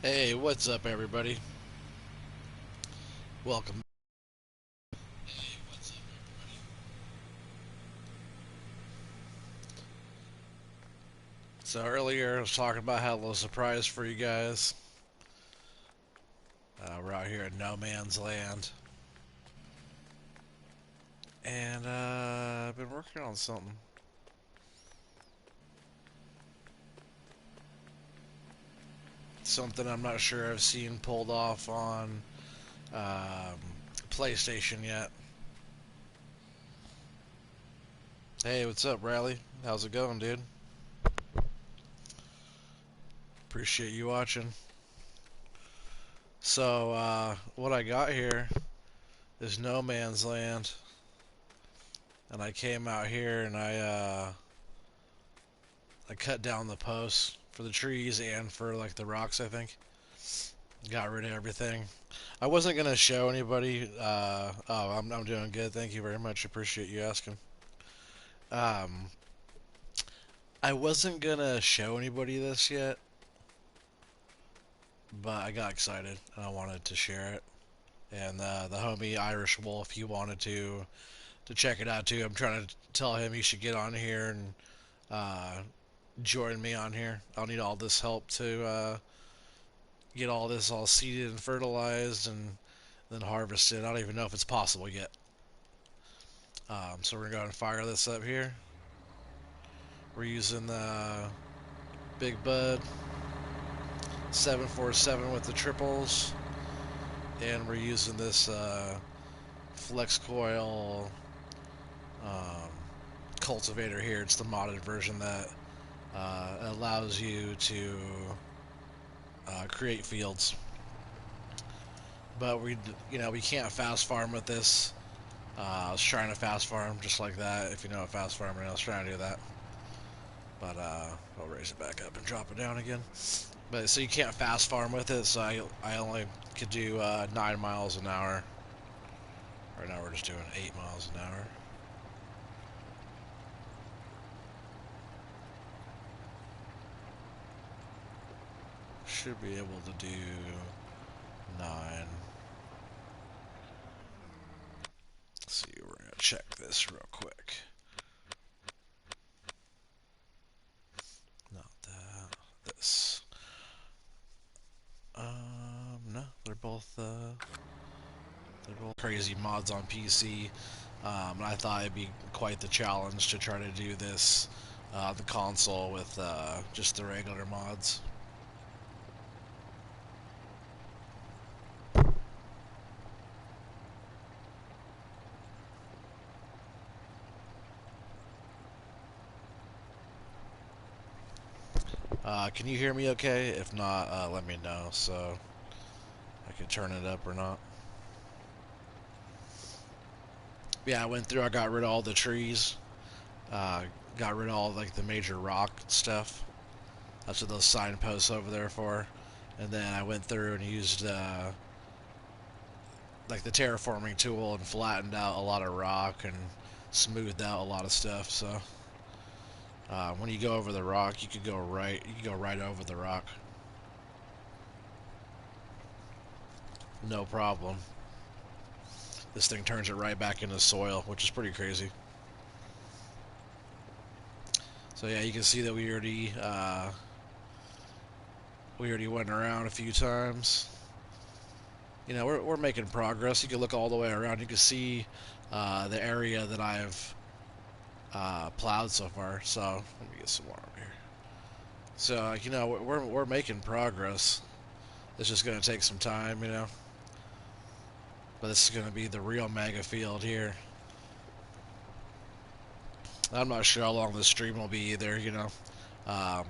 Hey, what's up, everybody? Welcome. So earlier I was talking about how a little surprise for you guys. We're out here in no man's land, and I've been working on something. Something I'm not sure I've seen pulled off on um, PlayStation yet. Hey, what's up, Riley? How's it going, dude? Appreciate you watching. So, what I got here is no man's land, and I came out here and I cut down the posts for the trees and for like the rocks. I think got rid of everything. I wasn't gonna show anybody. I'm doing good. Thank you very much. Appreciate you asking. Um, I wasn't gonna show anybody this yet, but I got excited and I wanted to share it. And the homie Irish Wolf, he wanted to check it out too. I'm trying to tell him he should get on here and uh, join me on here. I'll need all this help to get all this all seeded and fertilized and then harvested. I don't even know if it's possible yet. So we're gonna go and fire this up here. We're using the Big Bud 747 with the triples, and we're using this flex coil um, cultivator here. It's the modded version that allows you to create fields. But we can't fast farm with this. I was trying to fast farm just like that. If you know what fast farming, I was trying to do that. But I'll raise it back up and drop it down again. But so you can't fast farm with it. So I only could do 9 miles an hour. Right now we're just doing 8 miles an hour. Should be able to do 9. Let's see, we're gonna check this real quick. Not that. This. No, they're both crazy mods on PC. And I thought it'd be quite the challenge to try to do this the console with just the regular mods. Can you hear me okay? If not, let me know so I can turn it up or not. Yeah, I went through. I got rid of all the trees. Uh, got rid of all like the major rock stuff. That's what those signposts over there for. And then I went through and used like the terraforming tool and flattened out a lot of rock and smoothed out a lot of stuff. So when you go over the rock, you could go right. You could go right over the rock, no problem. This thing turns it right back into soil, which is pretty crazy. So yeah, you can see that we already went around a few times. You know, we're making progress. You can look all the way around. You can see the area that I've plowed so far. So let me get some more over here. So you know, we're making progress. It's just gonna take some time, you know. But this is gonna be the real mega field here. I'm not sure how long this stream will be either. You know, um,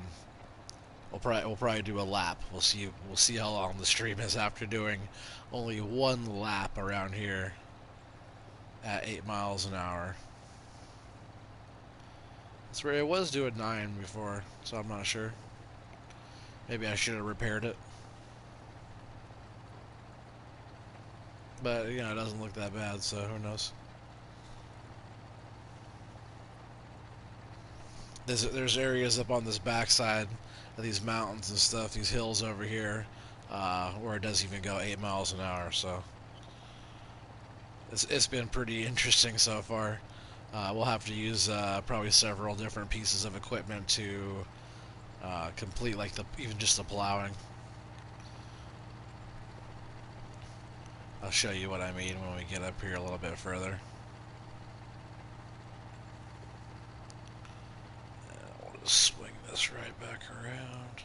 we'll probably do a lap. We'll see how long the stream is after doing only one lap around here at 8 miles an hour. That's where it was doing 9 before, so I'm not sure. Maybe I should have repaired it. But, you know, it doesn't look that bad, so who knows. There's areas up on this backside of these mountains and stuff, these hills over here. where it doesn't even go 8 miles an hour. So it's been pretty interesting so far. We'll have to use probably several different pieces of equipment to complete like even just the plowing. I'll show you what I mean when we get up here a little bit further. We'll just swing this right back around.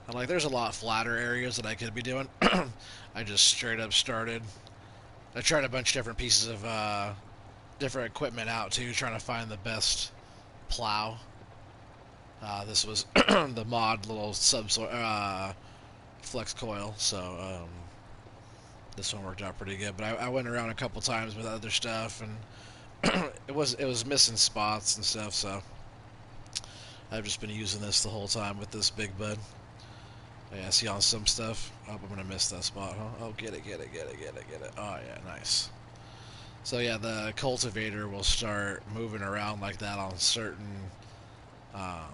And like, there's a lot flatter areas that I could be doing. I just straight up started. I tried a bunch of different pieces of different equipment out too, trying to find the best plow. This was the mod little flex coil, so this one worked out pretty good. But I went around a couple times with other stuff, and it was missing spots and stuff. So I've just been using this the whole time with this big bud. Yeah, see on some stuff. Oh, I'm gonna miss that spot, huh? Oh, get it. Oh yeah, nice. So yeah, the cultivator will start moving around like that on um,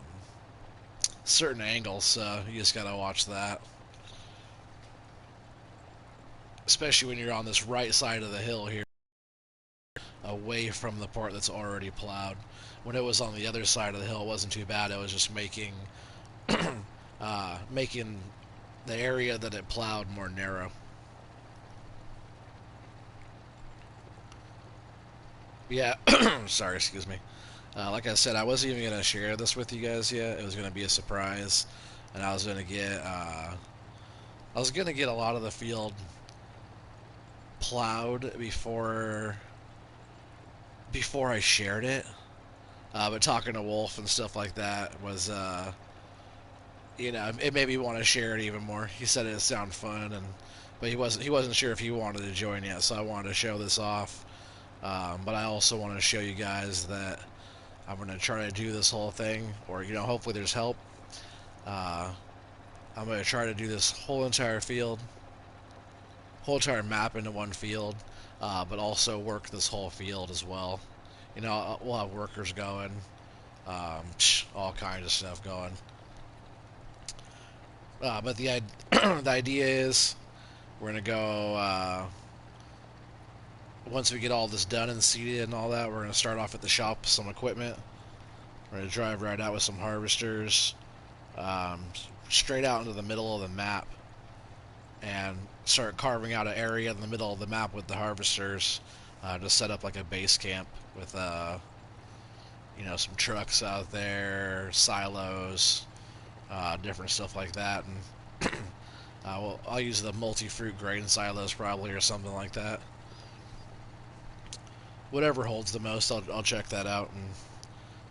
certain angles. So you just gotta watch that, especially when you're on this right side of the hill here, away from the part that's already plowed. When it was on the other side of the hill, it wasn't too bad. It was just making making the area that it plowed more narrow. Yeah, sorry, excuse me. Like I said, I wasn't even gonna share this with you guys yet. It was gonna be a surprise, and I was gonna get a lot of the field plowed before I shared it. But talking to Wolf and stuff like that was it made me want to share it even more. He said it sounded fun, but he wasn't sure if he wanted to join yet, so I wanted to show this off. But I also want to show you guys that I'm going to try to do this whole thing, or hopefully there's help. Uh, I'm going to try to do this whole entire map into one field, but also work this whole field as well. We'll have workers going, all kinds of stuff going. But the the idea is we're gonna go once we get all this done and seeded and all that. We're gonna start off at the shop with some equipment. We're gonna drive right out with some harvesters, um, straight out into the middle of the map, and start carving out an area in the middle of the map with the harvesters to set up like a base camp with some trucks out there, silos, different stuff like that. And I'll use the multi-fruit grain silos probably, or something like that. Whatever holds the most, I'll check that out and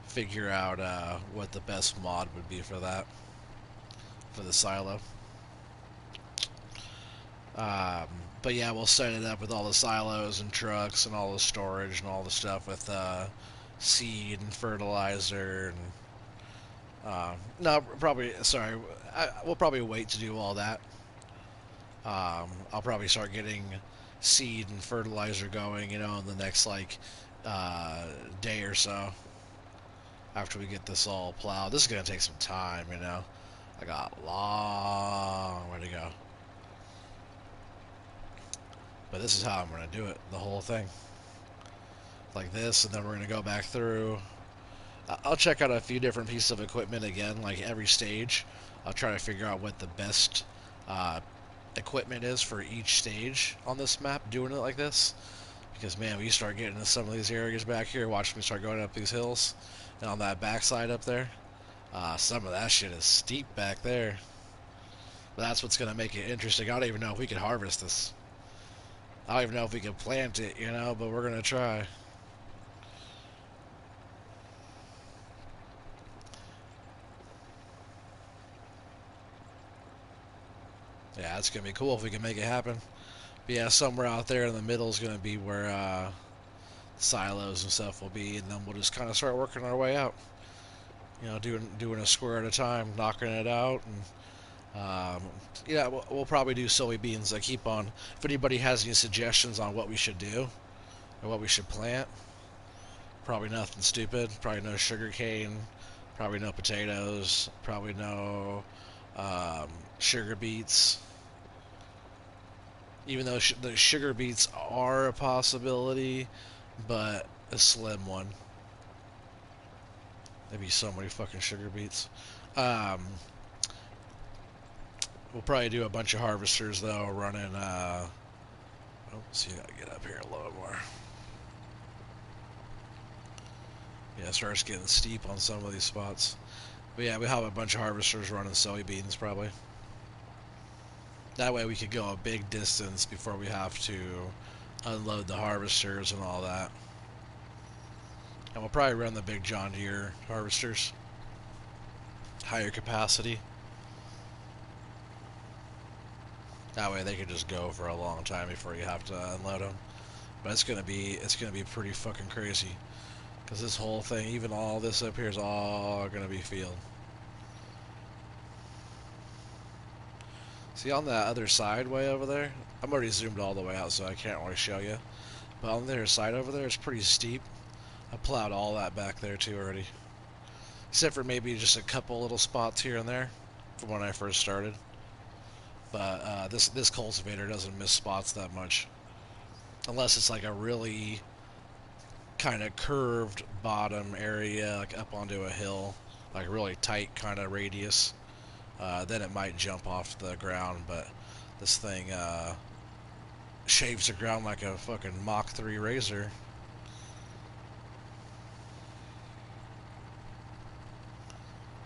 figure out what the best mod would be for that, for the silo. But yeah, we'll set it up with all the silos and trucks and all the storage and all the stuff with seed and fertilizer and no, probably, sorry, we'll probably wait to do all that. I'll probably start getting seed and fertilizer going, in the next, like, day or so after we get this all plowed. This is going to take some time, I got a long way to go. But this is how I'm going to do it, the whole thing. Like this, and then we're going to go back through. I'll check out a few different pieces of equipment again, like every stage. I'll try to figure out what the best equipment is for each stage on this map, doing it like this. Because, man, we start getting into some of these areas back here, watch me start going up these hills. And on that backside up there, some of that shit is steep back there. But that's what's going to make it interesting. I don't even know if we can harvest this. I don't even know if we can plant it, but we're going to try. Yeah, it's going to be cool if we can make it happen. But yeah, somewhere out there in the middle is going to be where silos and stuff will be, and then we'll just kind of start working our way out. Doing a square at a time, knocking it out, and yeah, we'll probably do soybeans. I keep on. If anybody has any suggestions on what we should do or what we should plant, probably nothing stupid. Probably no sugar cane, Probably no potatoes. Probably no sugar beets. Even though the sugar beets are a possibility, but a slim one. There'd be so many fucking sugar beets. Um, we'll probably do a bunch of harvesters though, running. Oh, see, I gotta get up here a little more. Yeah, it starts getting steep on some of these spots. But yeah, we have a bunch of harvesters running soybeans probably. That way we could go a big distance before we have to unload the harvesters and all that. And we'll probably run the big John Deere harvesters. Higher capacity. That way they can just go for a long time before you have to unload them. But it's gonna be pretty fucking crazy. Because this whole thing, even all this up here is all gonna be field. See on that other side way over there? I'm already zoomed all the way out so I can't really show you. But on the other side over there, it's pretty steep. I plowed all that back there too already. Except for maybe just a couple little spots here and there from when I first started. But this cultivator doesn't miss spots that much. Unless it's like a really kind of curved bottom area, like up onto a hill. Like a really tight kind of radius. Then it might jump off the ground, but this thing shaves the ground like a fucking Mach 3 razor.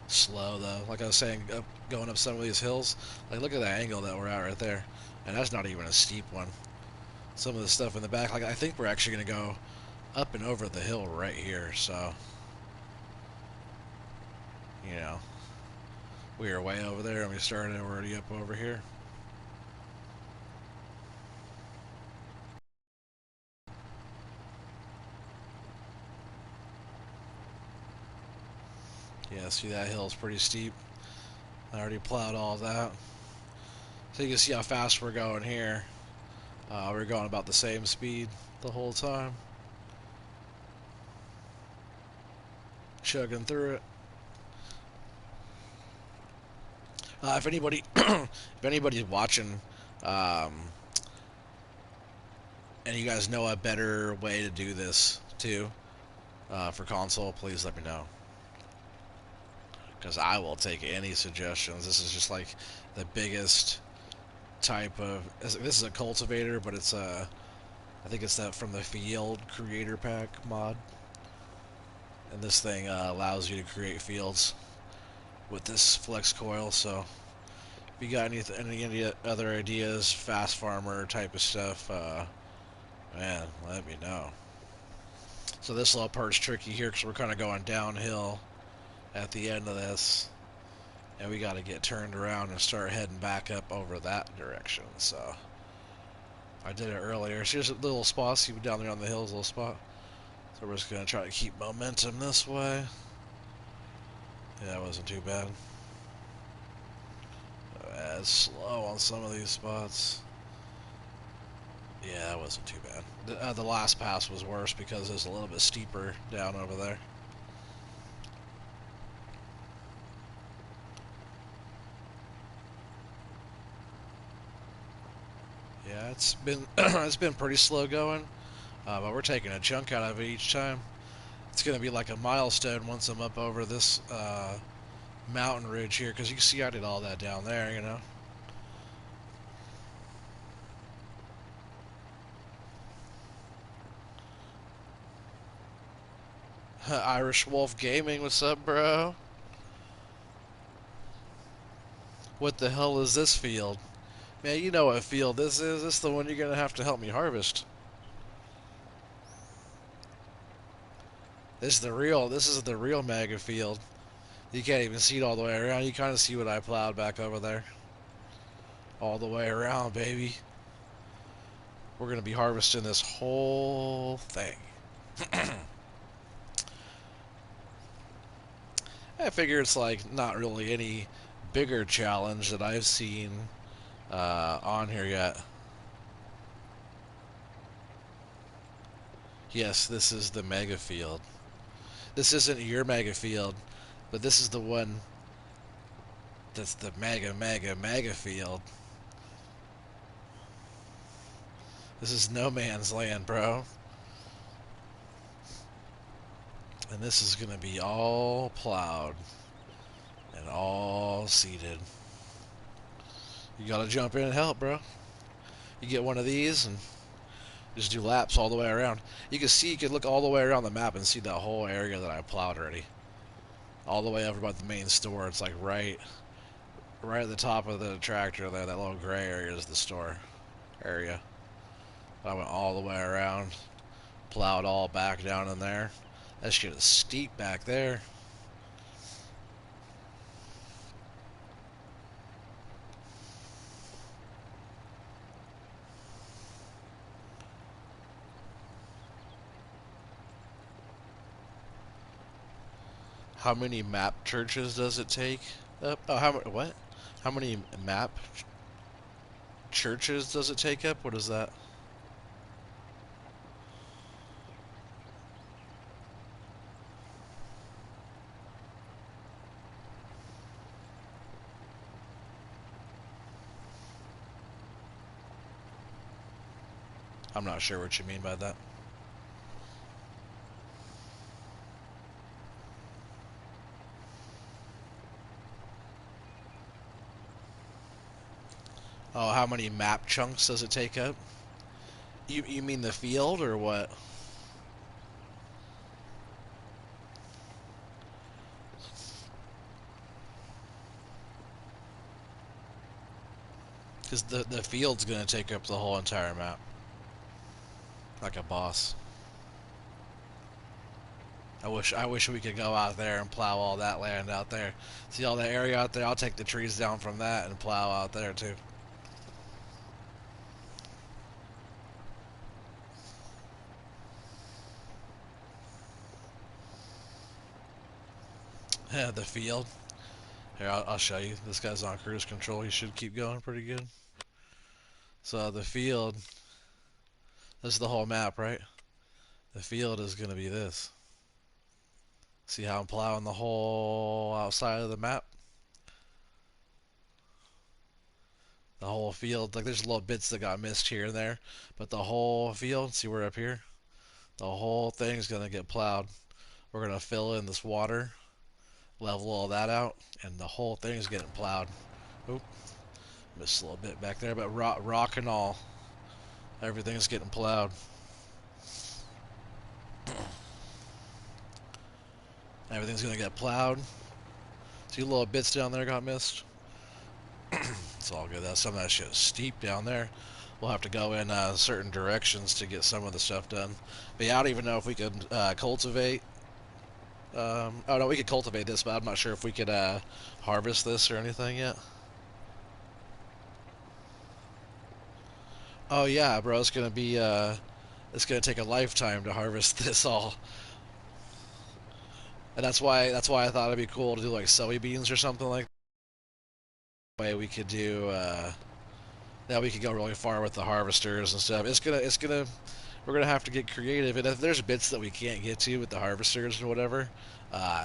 Slow though, like I was saying, going up some of these hills. Like look at that angle that we're at right there, and that's not even a steep one. Some of the stuff in the back, like I think we're actually gonna go up and over the hill right here. So, you know, we were way over there and we started already up over here. Yeah, see that hill's pretty steep. I already plowed all that. So you can see how fast we're going here. We're going about the same speed the whole time. Chugging through it. If anybody, if anybody's watching, um, and you guys know a better way to do this too, for console, please let me know. Because I will take any suggestions. This is just like the biggest type of. This is a cultivator, but it's a. I think it's that from the Feild Creator Pack mod. And this thing allows you to create fields with this flex coil. So if you got any other ideas, fast farmer type of stuff, man, let me know. So this little part's tricky here because we're kind of going downhill at the end of this, and we got to get turned around and start heading back up over that direction. So I did it earlier. So here's a little spot. See down there on the hills, little spot. So we're just gonna try to keep momentum this way. Yeah, that wasn't too bad. It's slow on some of these spots. Yeah, that wasn't too bad. The last pass was worse because it was a little bit steeper down over there. Yeah, it's been it's been pretty slow going, but we're taking a chunk out of it each time. It's gonna be like a milestone once I'm up over this mountain ridge here, because you can see I did all that down there, you know. Irish Wolf Gaming, what's up, bro? What the hell is this field? Man, you know what field this is. This is the one you're gonna have to help me harvest. This is the real mega field. You can't even see it all the way around. You kind of see what I plowed back over there. All the way around, baby. We're gonna be harvesting this whole thing. I figure it's like not really any bigger challenge that I've seen on here yet. Yes, this is the mega field. This isn't your mega field. But this is the one that's the mega field. This is no man's land, bro. And this is gonna be all plowed and all seeded. You gotta jump in and help, bro. You get one of these and just do laps all the way around. You can look all the way around the map and see that whole area that I plowed already. All the way over by the main store. It's like right at the top of the tractor there. That little gray area is the store area. I went all the way around, plowed all back down in there. That shit is steep back there. How many map churches does it take? Oh, what? How many map churches does it take up? What is that? I'm not sure what you mean by that. Oh, how many map chunks does it take up? You mean the field or what? Because the field's gonna take up the whole entire map. Like a boss. I wish we could go out there and plow all that land out there. See all that area out there? I'll take the trees down from that and plow out there too. Yeah, the field. Here, I'll show you. This guy's on cruise control. He should keep going pretty good. So the field, this is the whole map, right? The field is going to be this. See how I'm plowing the whole outside of the map? The whole field, like there's little bits that got missed here and there, but the whole field, see we're up here? The whole thing's going to get plowed. We're going to fill in this water, level all that out, and the whole thing's getting plowed. Oop, missed a little bit back there, but rock and all, everything's getting plowed. Everything's gonna get plowed. See little bits down there got missed. It's all good. Some of that shit is steep down there. We'll have to go in certain directions to get some of the stuff done. But yeah, I don't even know if we could cultivate. Oh no, we could cultivate this, but I'm not sure if we could harvest this or anything yet. Oh yeah, bro, it's gonna be it's gonna take a lifetime to harvest this all. And that's why I thought it'd be cool to do like soybeans or something like that. Way we could do now we could go really far with the harvesters and stuff. We're gonna have to get creative, and if there's bits that we can't get to with the harvesters and whatever,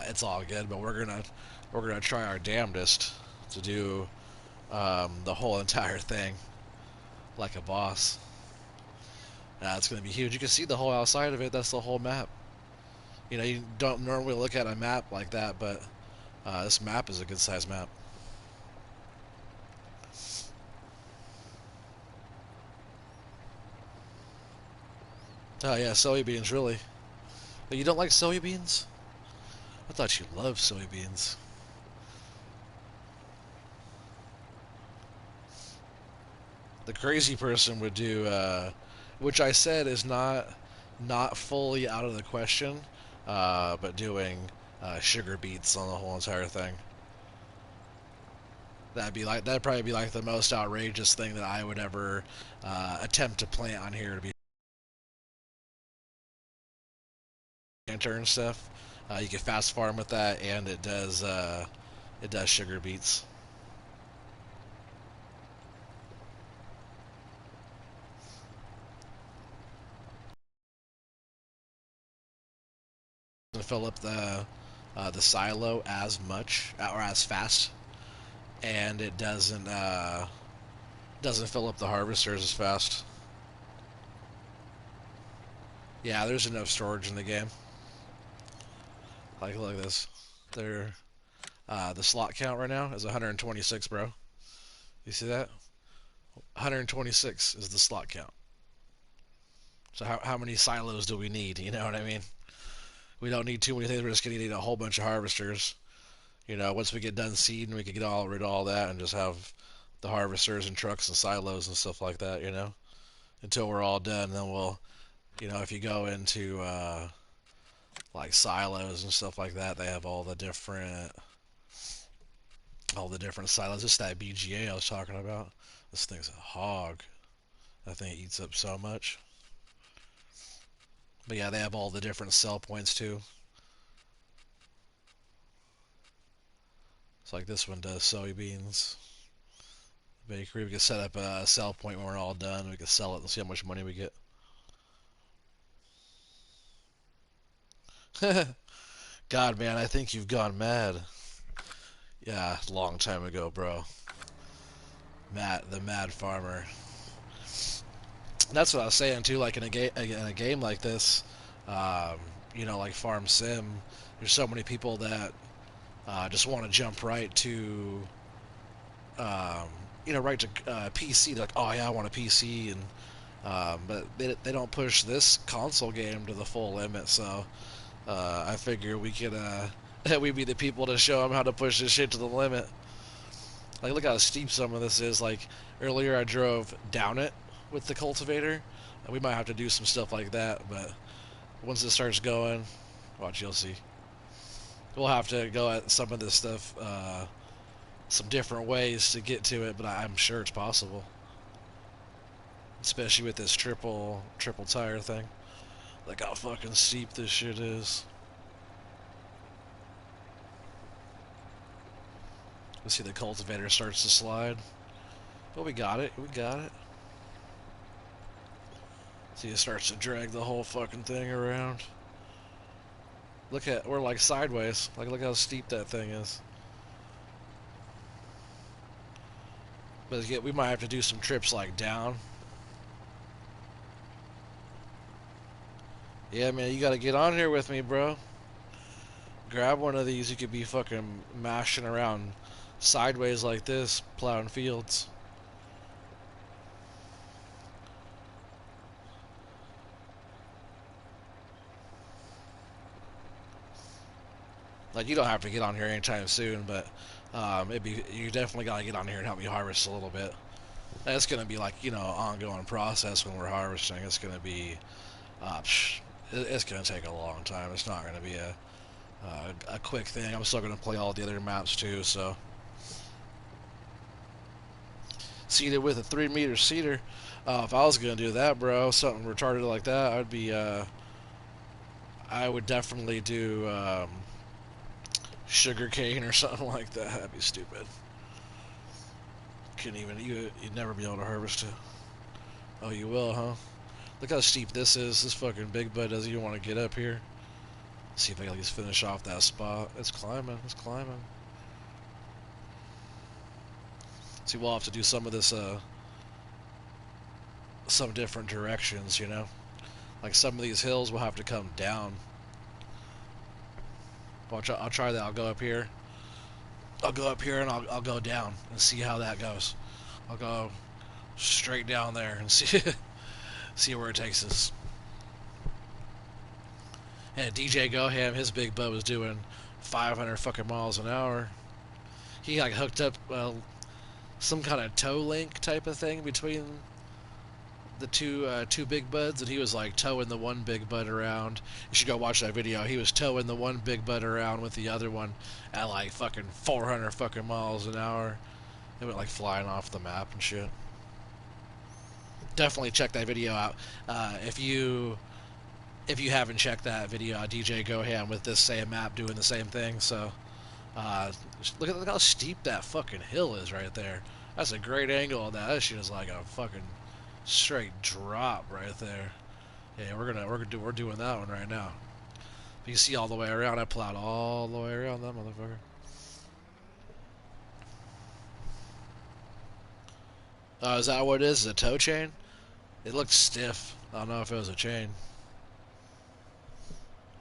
it's all good. But we're gonna try our damnedest to do the whole entire thing like a boss. It's gonna be huge. You can see the whole outside of it. That's the whole map. You know, you don't normally look at a map like that, but this map is a good sized map. Oh yeah, soybeans, really. But you don't like soybeans? I thought you loved soybeans. The crazy person would do, which I said is not fully out of the question, but doing sugar beets on the whole entire thing. That'd probably be like the most outrageous thing that I would ever attempt to plant on here to be planter and stuff. You can fast farm with that, and it does sugar beets. And fill up the silo as much or as fast, and it doesn't fill up the harvesters as fast. Yeah, there's enough storage in the game. Like, look at this. There, the slot count right now is 126, bro. You see that? 126 is the slot count. So how many silos do we need? You know what I mean? We don't need too many things. We're just gonna need a whole bunch of harvesters. You know, once we get done seeding, we can get rid of all that and just have the harvesters and trucks and silos and stuff like that. You know, until we're all done, then we'll, you know, if you go into like silos and stuff like that, they have all the different silos. Just that BGA I was talking about. This thing's a hog. That thing eats up so much. But yeah, they have all the different sell points too. It's like this one does soybeans. Bakery, we can set up a sell point when we're all done. We can sell it and see how much money we get. God, man, I think you've gone mad. Yeah, long time ago, bro. Matt, the Mad Farmer. That's what I was saying too. Like in a game like this, you know, like Farm Sim, there's so many people that just want to jump right to, you know, right to PC. They're like, oh yeah, I want a PC, and but they don't push this console game to the full limit. So I figure we could we'd be the people to show them how to push this shit to the limit. Like, look how steep some of this is. Like, earlier I drove down it with the cultivator. We might have to do some stuff like that, but once it starts going, watch, you'll see. We'll have to go at some of this stuff, some different ways to get to it, but I'm sure it's possible. Especially with this triple tire thing. Like how fucking steep this shit is. Let's see, the cultivator starts to slide. But we got it. We got it. See, it starts to drag the whole fucking thing around. Look at, we're like sideways. Like, look how steep that thing is. But we might have to do some trips like down. Yeah, man, you gotta get on here with me, bro. Grab one of these. You could be fucking mashing around sideways like this, plowing fields. Like, you don't have to get on here anytime soon, but you definitely gotta get on here and help me harvest a little bit. It's gonna be like, you know, ongoing process when we're harvesting. It's gonna be, it's gonna take a long time. It's not gonna be a quick thing. I'm still gonna play all the other maps too, so. Seeded with a 3-meter seeder. If I was gonna do that, bro, something retarded like that, I would definitely do sugar cane or something like that. That'd be stupid. Couldn't even, you'd never be able to harvest it. Oh, you will, huh? Look how steep this is. This fucking big bud doesn't even want to get up here. Let's see if I can at least finish off that spot. It's climbing. It's climbing. See, we'll have to do some of this, some different directions, you know? Like some of these hills will have to come down. I'll try that. I'll go up here. I'll go up here and I'll go down and see how that goes. I'll go straight down there and see where it takes us. And DJ Goham, his big bud was doing 500 fucking miles an hour. He like hooked up some kind of tow link type of thing between the two big buds, and he was like towing the one big bud around. You should go watch that video. He was towing the one big bud around with the other one at like fucking 400 fucking miles an hour. It went like flying off the map and shit. Definitely check that video out if you haven't checked that video. DJ Goham with this same map doing the same thing. So look how steep that fucking hill is right there. That's a great angle on that. That shit is like a fucking straight drop right there. Yeah, we're doing that one right now. You can see all the way around. I plowed all the way around that motherfucker. Is that what it is? Is it a tow chain? It looked stiff. I don't know if it was a chain.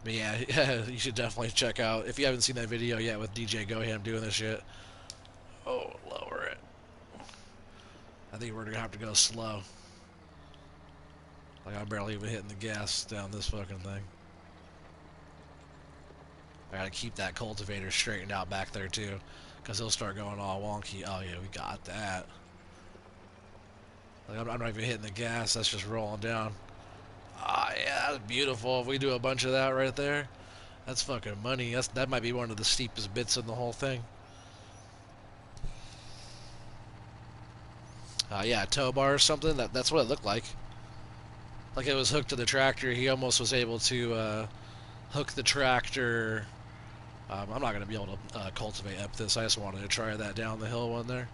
But yeah, you should definitely check out, if you haven't seen that video yet with DJ Goham doing this shit. Oh, lower it. I think we're going to have to go slow. Like, I'm barely even hitting the gas down this fucking thing. I gotta keep that cultivator straightened out back there too, because he'll start going all wonky. Oh yeah, we got that. Like, I'm not even hitting the gas, that's just rolling down. Ah, yeah, that's beautiful. If we do a bunch of that right there, that's fucking money. That might be one of the steepest bits in the whole thing. Yeah, tow bar or something. That's what it looked like. Like it was hooked to the tractor. He almost was able to hook the tractor. I'm not going to be able to cultivate up this. I just wanted to try that down the hill one there.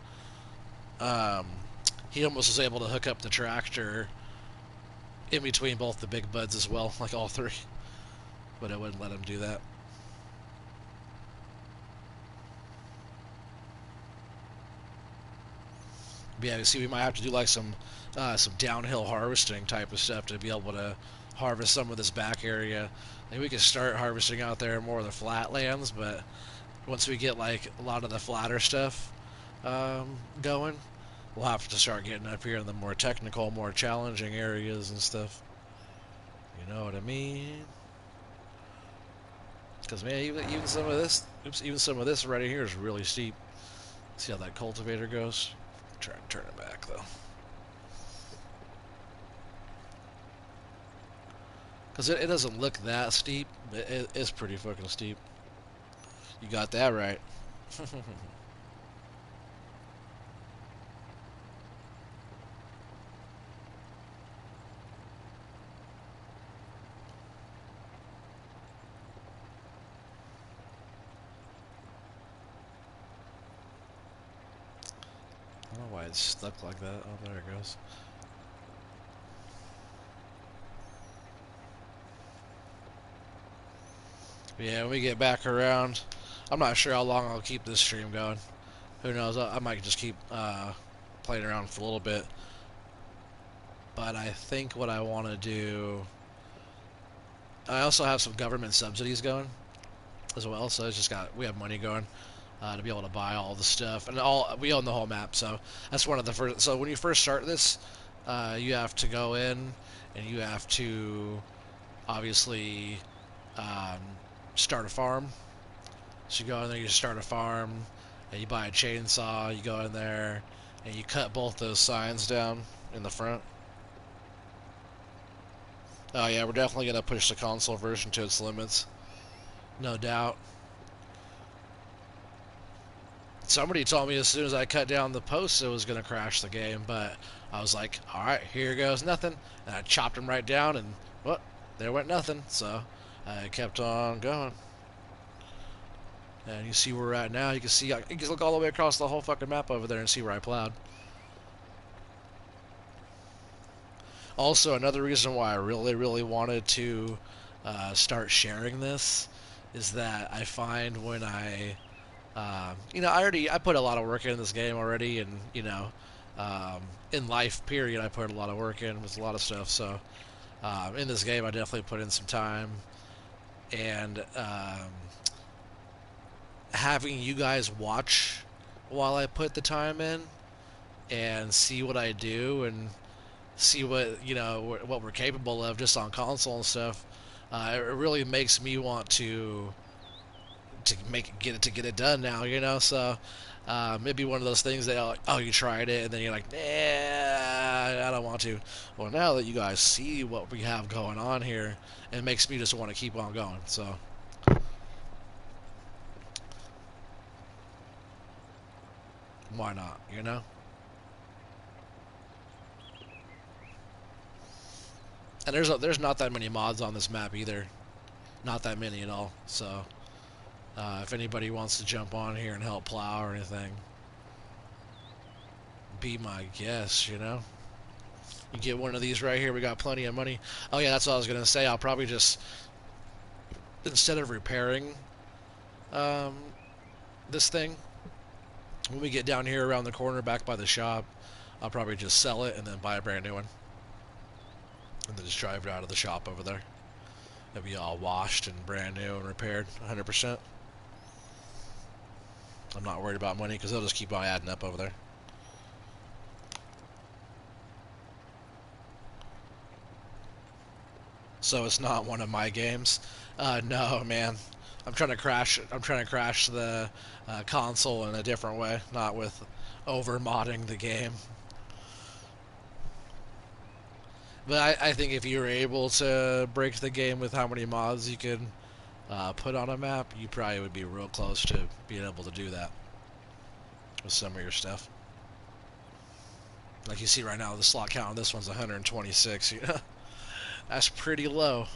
He almost was able to hook up the tractor in between both the big buds as well, like all three. But it wouldn't let him do that. But yeah, see, we might have to do like some downhill harvesting type of stuff to be able to harvest some of this back area. Maybe we could start harvesting out there more of the flatlands, but once we get like a lot of the flatter stuff going, we'll have to start getting up here in the more technical, more challenging areas and stuff. You know what I mean? Because man, even some of this, even some of this right here is really steep. See how that cultivator goes? Try and turn it back though. Because it doesn't look that steep, but it's pretty fucking steep. You got that right. I don't know why it's stuck like that. Oh, there it goes. But yeah, when we get back around, I'm not sure how long I'll keep this stream going. Who knows? I might just keep playing around for a little bit. But I think what I want to do... I also have some government subsidies going as well, so it's just we have money going to be able to buy all the stuff, and we own the whole map. So that's one of the first. So when you first start this, you have to go in and you have to obviously start a farm. So you go in there, you start a farm, and you buy a chainsaw. You go in there and you cut both those signs down in the front. Oh yeah, we're definitely gonna push the console version to its limits, no doubt. Somebody told me as soon as I cut down the posts it was gonna crash the game, but I was like, alright, here goes nothing, and I chopped them right down, and well, there went nothing, so I kept on going. And you see where we're at now. You can look all the way across the whole fucking map over there and see where I plowed. Also, another reason why I really wanted to start sharing this is that I find when I put a lot of work in this game already, and in life period, I put a lot of work in with a lot of stuff. So in this game, I definitely put in some time, and having you guys watch while I put the time in and see what I do and see what we're capable of just on console and stuff. It really makes me want to get it done now. So maybe one of those things that you tried it and then you're like, nah, I don't want to. Well, now that you guys see what we have going on here, it makes me just want to keep on going. So. Why not, And there's not that many mods on this map either. Not that many at all. So, if anybody wants to jump on here and help plow or anything, be my guest, You get one of these right here. We got plenty of money. Oh yeah, that's what I was gonna say. I'll probably just instead of repairing um, this thing, when we get down here around the corner back by the shop, I'll probably just sell it and then buy a brand new one. And then just drive it out of the shop over there. It'll be all washed and brand new and repaired 100%. I'm not worried about money because they'll just keep on adding up over there. So it's not one of my games. No, man. I'm trying to crash. I'm trying to crash the console in a different way, not with over modding the game. But I think if you were able to break the game with how many mods you could put on a map, you probably would be real close to being able to do that with some of your stuff. Like you see right now, the slot count on this one's 126. You know, that's pretty low.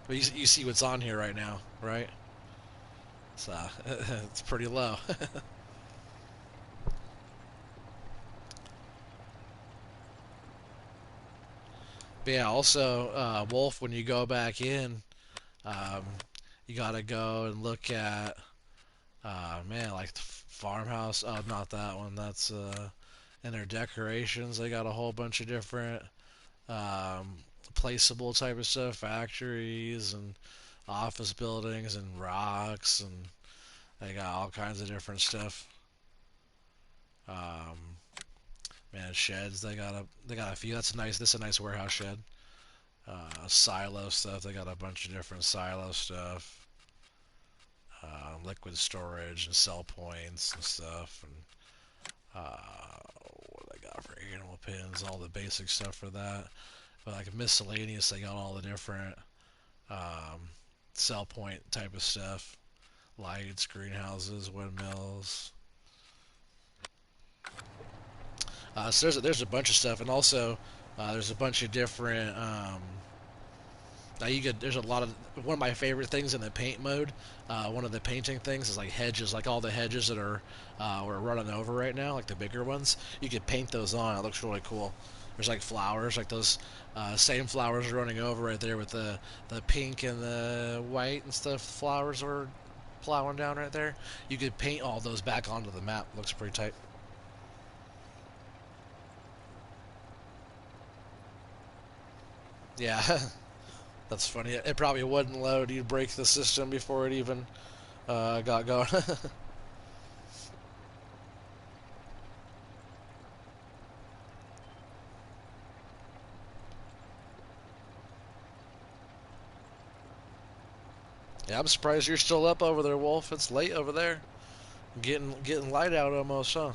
But you see what's on here right now, right? So it's pretty low. But yeah, also, Wolf, when you go back in, um, you gotta go and look at, man, like the farmhouse. Oh, not that one. That's in their decorations. They got a whole bunch of different um, placeable type of stuff, factories and office buildings and rocks, and they got all kinds of different stuff. Um, man, sheds. They got a few. That's nice. This is a nice warehouse shed. Silo stuff. They got a bunch of different silo stuff. Liquid storage and sell points and stuff. And what do they got for animal pins? All the basic stuff for that. But like miscellaneous, they got all the different um, sell point type of stuff. Lights, greenhouses, windmills. So there's a bunch of stuff, and also there's a bunch of different. Now you could. There's a lot of one of my favorite things in the paint mode. One of the painting things is like hedges, like all the hedges that are we're running over right now, like the bigger ones. You could paint those on. It looks really cool. There's like flowers, like those same flowers running over right there with the pink and the white and stuff. Flowers are plowing down right there. You could paint all those back onto the map. Looks pretty tight. Yeah, that's funny. It probably wouldn't load. You'd break the system before it even got going. Yeah, I'm surprised you're still up over there, Wolf. It's late over there. Getting light out almost, huh?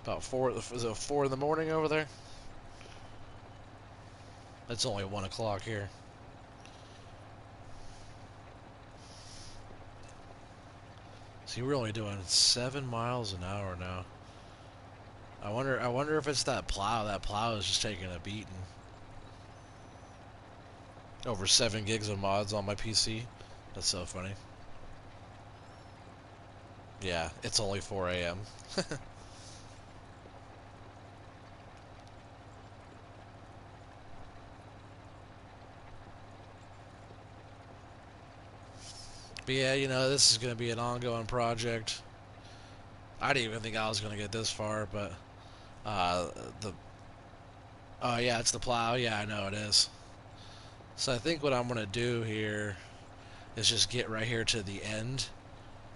About four. Is it 4 in the morning over there? It's only 1 o'clock here. See, we're only doing 7 miles an hour now. I wonder if it's that plow. That plow is just taking a beating. Over 7 gigs of mods on my PC. That's so funny. Yeah, it's only 4 a.m. But yeah, this is going to be an ongoing project. I didn't even think I was going to get this far, but uh, the oh yeah, it's the plow. Yeah, I know it is. So I think what I'm going to do here is just get right here to the end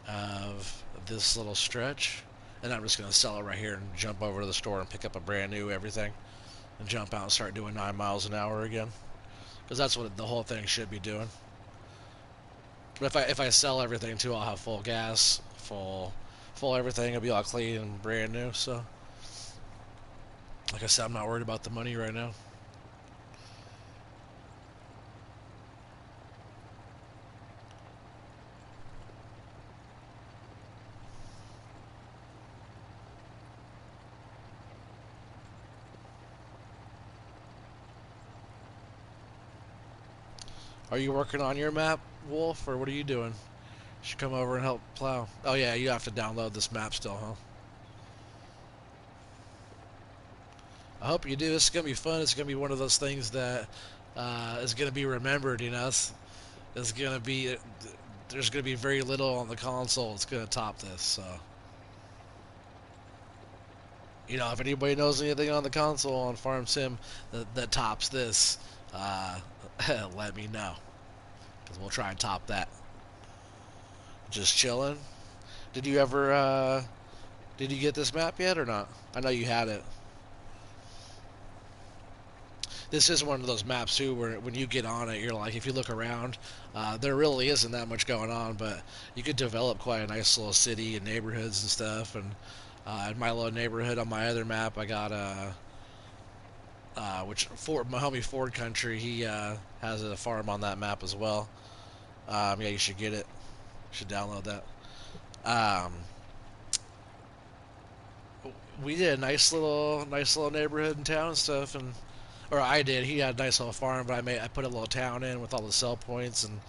of this little stretch, and I'm just going to sell it right here and jump over to the store and pick up a brand new everything and jump out and start doing 9 miles an hour again, because that's what the whole thing should be doing. But if I sell everything too, I'll have full gas, full everything. It'll be all clean and brand new. So, like I said, I'm not worried about the money right now. Are you working on your map, Wolf, or what are you doing? You should come over and help plow. Oh yeah, you have to download this map still, huh? I hope you do. This is gonna be fun. It's gonna be one of those things that is going to be remembered. It's going to be there's going to be very little on the console that's going to top this. So, if anybody knows anything on the console on Farm Sim that tops this, uh, let me know because we'll try and top that. Just chilling. Did you ever? Did you get this map yet or not? I know you had it. This is one of those maps too, where when you get on it, you're like, if you look around, there really isn't that much going on, but you could develop quite a nice little city and neighborhoods and stuff. And in my little neighborhood on my other map, I got which Ford, my homie Ford Country, he has a farm on that map as well. Yeah, you should get it. You should download that. Um, we did a nice little neighborhood in town and stuff, and or I did. He had a nice little farm, but I put a little town in with all the sell points and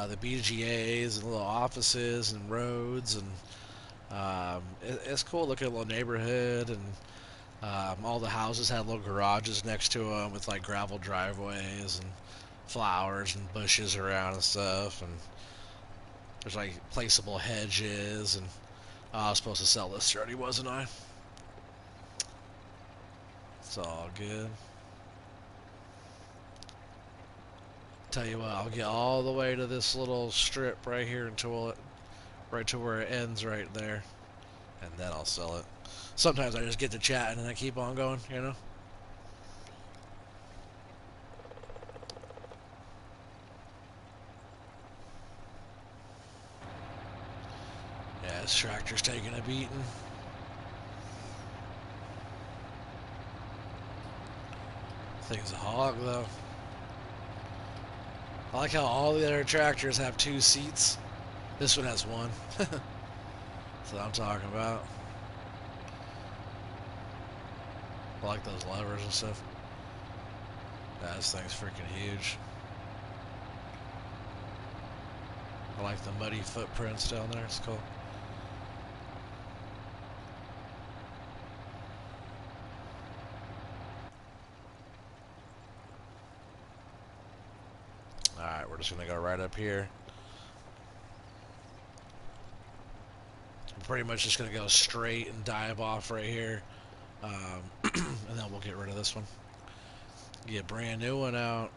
the BGAs and little offices and roads, and it's cool looking at a little neighborhood. And all the houses had little garages next to them with like gravel driveways and flowers and bushes around and stuff. And there's like placeable hedges. And I was supposed to sell this already, wasn't I? It's all good. Tell you what, I'll get all the way to this little strip right here right to where it ends right there, and then I'll sell it. Sometimes I just get to chatting and I keep on going. Yeah, this tractor's taking a beating. Thing's a hog though. I like how all the other tractors have two seats. This one has one. That's what I'm talking about. I like those levers and stuff. Yeah, this thing's freaking huge. I like the muddy footprints down there. It's cool. Alright, we're just going to go right up here. I'm pretty much just going to go straight and dive off right here. And then we'll get rid of this one. Get a brand new one out.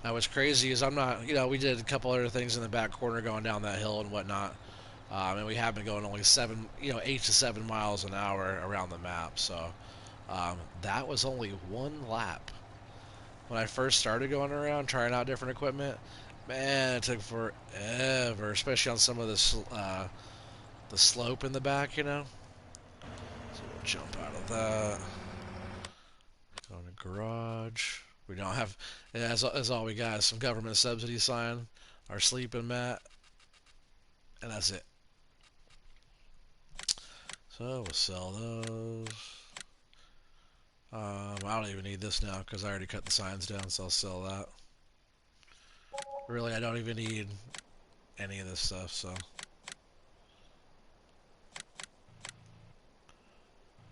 Now what's crazy is I'm not, we did a couple other things in the back corner going down that hill and whatnot. And we have been going only 8 to 7 miles an hour around the map. So that was only one lap. When I first started going around trying out different equipment, man, it took forever, especially on some of the slope in the back. So we'll jump out of that. Go in the garage. We don't have, yeah, that's all we got is some government subsidy sign, our sleeping mat, and that's it. So we'll sell those. I don't even need this now because I already cut the signs down, so I'll sell that. Really, I don't even need any of this stuff, so.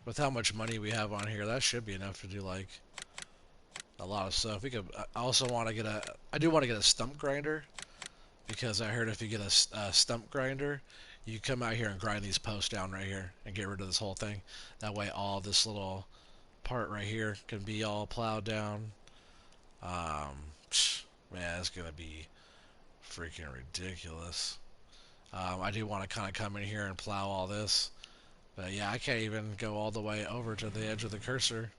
With how much money we have on here, that should be enough to do like a lot of stuff. I also want to get I do want to get a stump grinder because I heard if you get a stump grinder, you come out here and grind these posts down right here and get rid of this whole thing. That way, all this little part right here can be all plowed down. Um, Man, it's gonna be freaking ridiculous. I do want to kind of come in here and plow all this, but yeah, I can't even go all the way over to the edge of the cursor.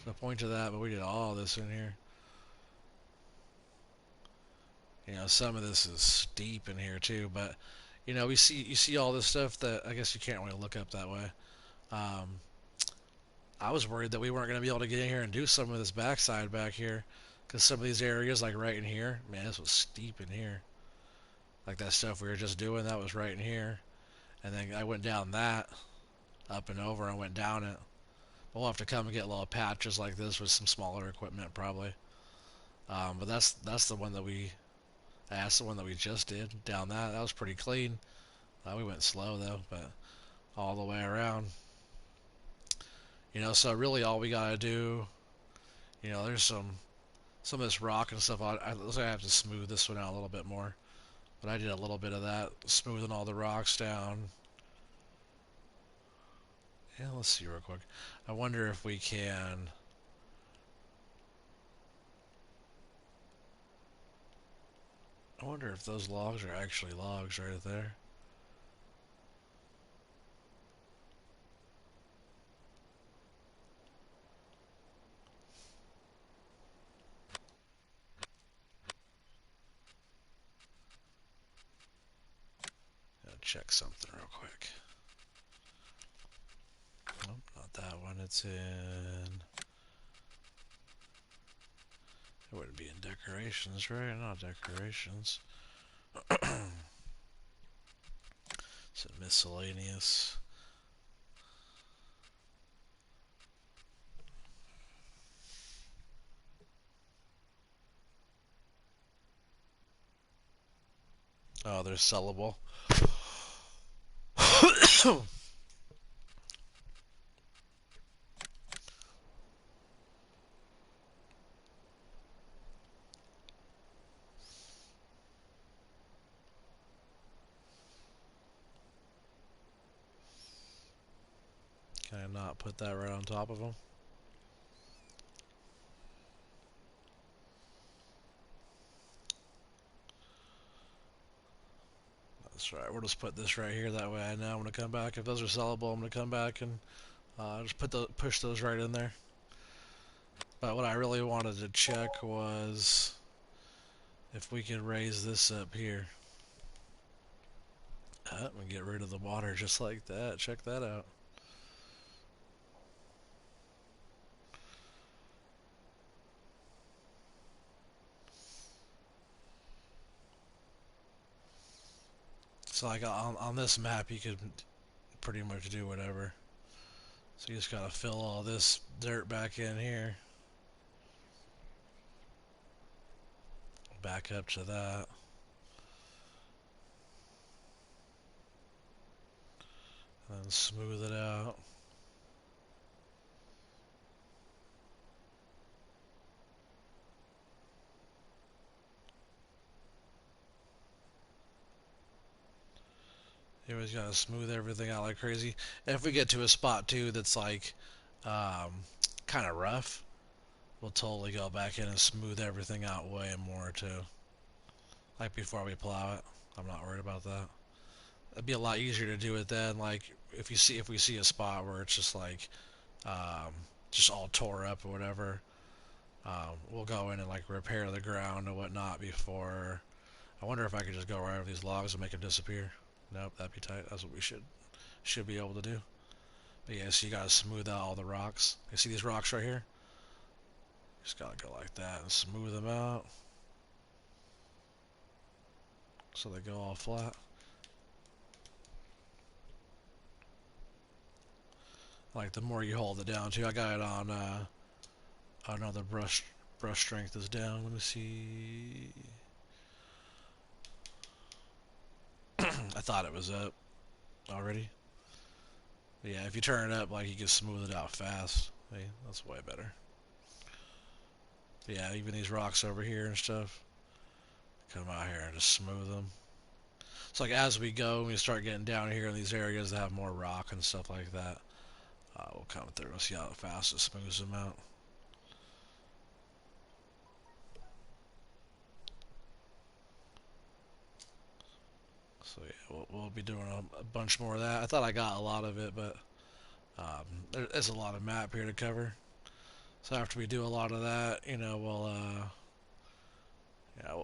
No point to that, but we did all this in here. Some of this is steep in here too, but you see all this stuff that I guess you can't really look up that way. Um, I was worried that we weren't going to be able to get in here and do some of this backside back here, because some of these areas, like right in here, man, this was steep in here. Like that stuff we were just doing, that was right in here, and then I went down that, up and over, and went down it. We'll have to come and get little patches like this with some smaller equipment probably. But that's the one that that's the one that we just did down that. That was pretty clean. We went slow though, but all the way around. You know, so really all we gotta do, you know, there's some of this rock and stuff. Looks like I have to smooth this one out a little bit more. But I did a little bit of that, smoothing all the rocks down. Yeah, let's see real quick. I wonder if we can. I wonder if those logs are actually logs right there. Gotta check something real quick. Nope, not that one. It's in. It wouldn't be in decorations, right? Not decorations. It's in miscellaneous. Oh, they're sellable. Can I not put that right on top of them? That's right. We'll just put this right here. That way I know I'm going to come back. If those are sellable, I'm going to come back and just push those right in there. But what I really wanted to check was if we could raise this up here. And get rid of the water just like that. Check that out. So like on this map, you could pretty much do whatever. So you just gotta fill all this dirt back in here. Back up to that. And then smooth it out. You always gotta smooth everything out like crazy. And if we get to a spot too that's like kind of rough, we'll totally go back in and smooth everything out way more too. Like before we plow it. I'm not worried about that. It'd be a lot easier to do it then. Like if we see a spot where it's just like um, just all tore up or whatever, we'll go in and like repair the ground and whatnot before. I wonder if I could just go right over these logs and make them disappear. Nope, that'd be tight. That's what we should be able to do. But yeah, so you gotta smooth out all the rocks. You see these rocks right here? Just gotta go like that and smooth them out so they go all flat. Like the more you hold it down too. I got it on another brush strength is down. Let me see. I thought it was up already. But yeah, if you turn it up, like you can smooth it out fast. Hey, that's way better. But yeah, even these rocks over here and stuff, come out here and just smooth them. So like as we go, we start getting down here in these areas that have more rock and stuff like that, we'll come through and see how fast it smooths them out. So yeah, we'll be doing a bunch more of that. I thought I got a lot of it, but there's a lot of map here to cover. So after we do a lot of that, you know,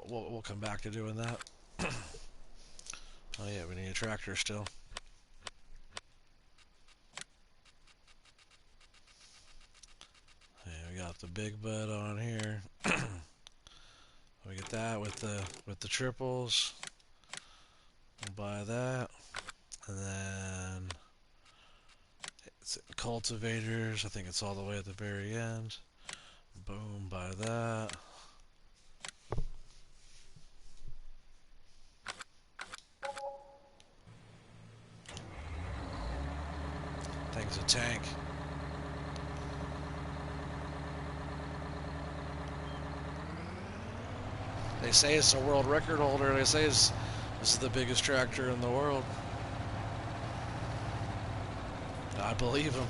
we'll come back to doing that. Oh yeah, we need a tractor still. Yeah, we got the big bud on here. We get that with the triples. We'll buy that, and then it's cultivators. I think it's all the way at the very end. Boom, buy that. Thing's a tank. They say it's a world record holder. They say this is the biggest tractor in the world. I believe them.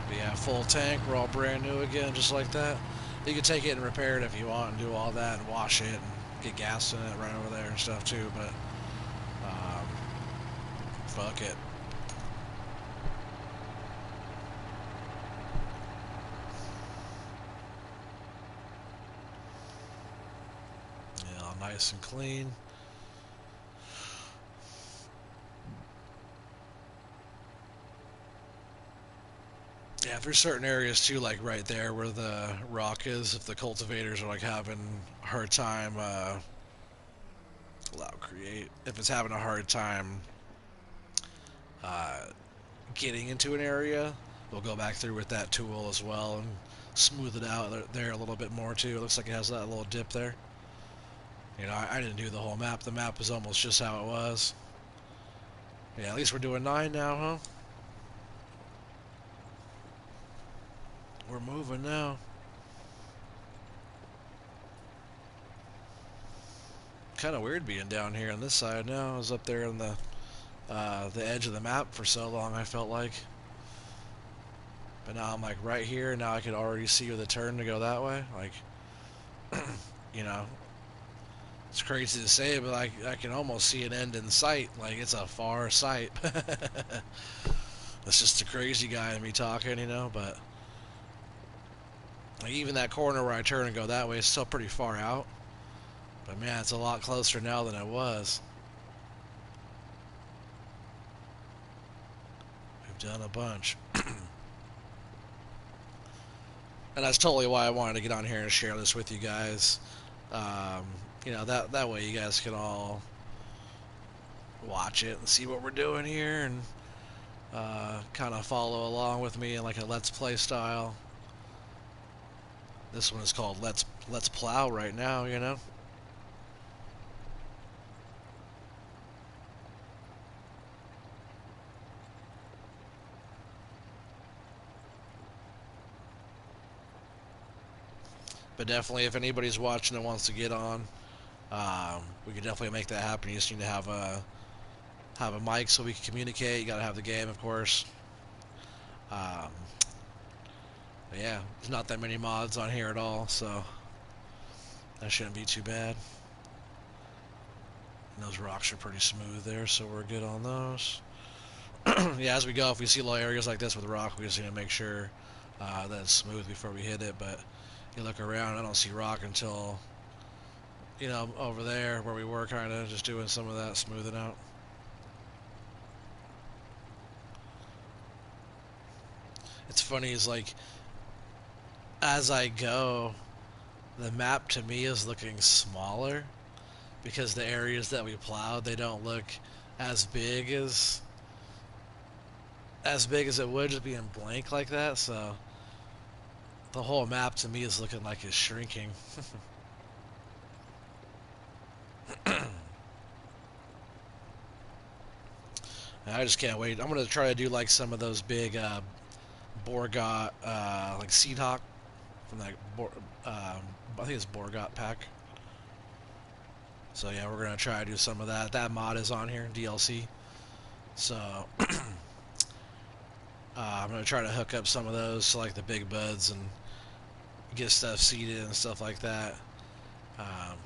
But yeah, full tank. We're all brand new again, just like that. You can take it and repair it if you want and do all that and wash it and get gas in it right over there and stuff too. But fuck it. Yeah, all nice and clean. Yeah, there's certain areas too, like right there where the rock is. If the cultivators are like having a hard time, allow create. If it's having a hard time uh, getting into an area, we'll go back through with that tool as well and smooth it out there a little bit more too. It looks like it has that little dip there. You know, I didn't do the whole map. The map was almost just how it was. Yeah, at least we're doing 9 now, huh? We're moving now. Kind of weird being down here on this side now. I was up there on the edge of the map for so long, I felt like. But now I'm like right here. Now I could already see the turn to go that way. Like, you know, it's crazy to say, but I can almost see an end in sight. Like it's a far sight. That's just the crazy guy in me talking, you know. But like, even that corner where I turn and go that way is still pretty far out. But man, it's a lot closer now than it was. We've done a bunch. And that's totally why I wanted to get on here and share this with you guys. You know, that way you guys can all watch it and see what we're doing here and kind of follow along with me in like a Let's Play style. This one is called Let's Plow right now, you know. But definitely, if anybody's watching and wants to get on, we can definitely make that happen. You just need to have a mic so we can communicate. You gotta have the game, of course. But yeah, there's not that many mods on here at all, so that shouldn't be too bad. And those rocks are pretty smooth there, so we're good on those. Yeah, as we go, if we see little areas like this with rock, we just need to make sure that it's smooth before we hit it. But you look around, I don't see rock until, you know, over there where we were kind of just doing some of that smoothing out. It's funny, is like, as I go, the map to me is looking smaller because the areas that we plowed, they don't look as big as it would just being blank like that. So the whole map to me is looking like it's shrinking. I just can't wait. I'm gonna try to do like some of those big Borgot like Seed Hawk from that I think it's Borgot pack. So yeah, we're gonna try to do some of that. That mod is on here, DLC. So I'm gonna try to hook up some of those to like the big buds and get stuff seeded and stuff like that.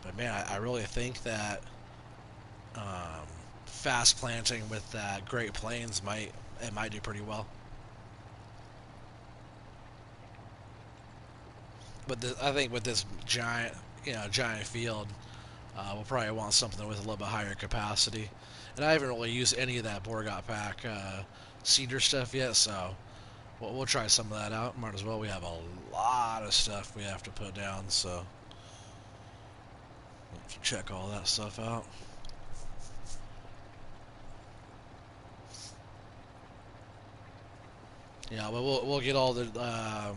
But man, I really think that fast planting with that Great Plains might do pretty well. But I think with this giant field, we'll probably want something with a little bit higher capacity. And I haven't really used any of that Borgot pack cedar stuff yet, so we'll try some of that out. Might as well. We have a lot of stuff we have to put down, so let's check all that stuff out. Yeah, but we'll get all the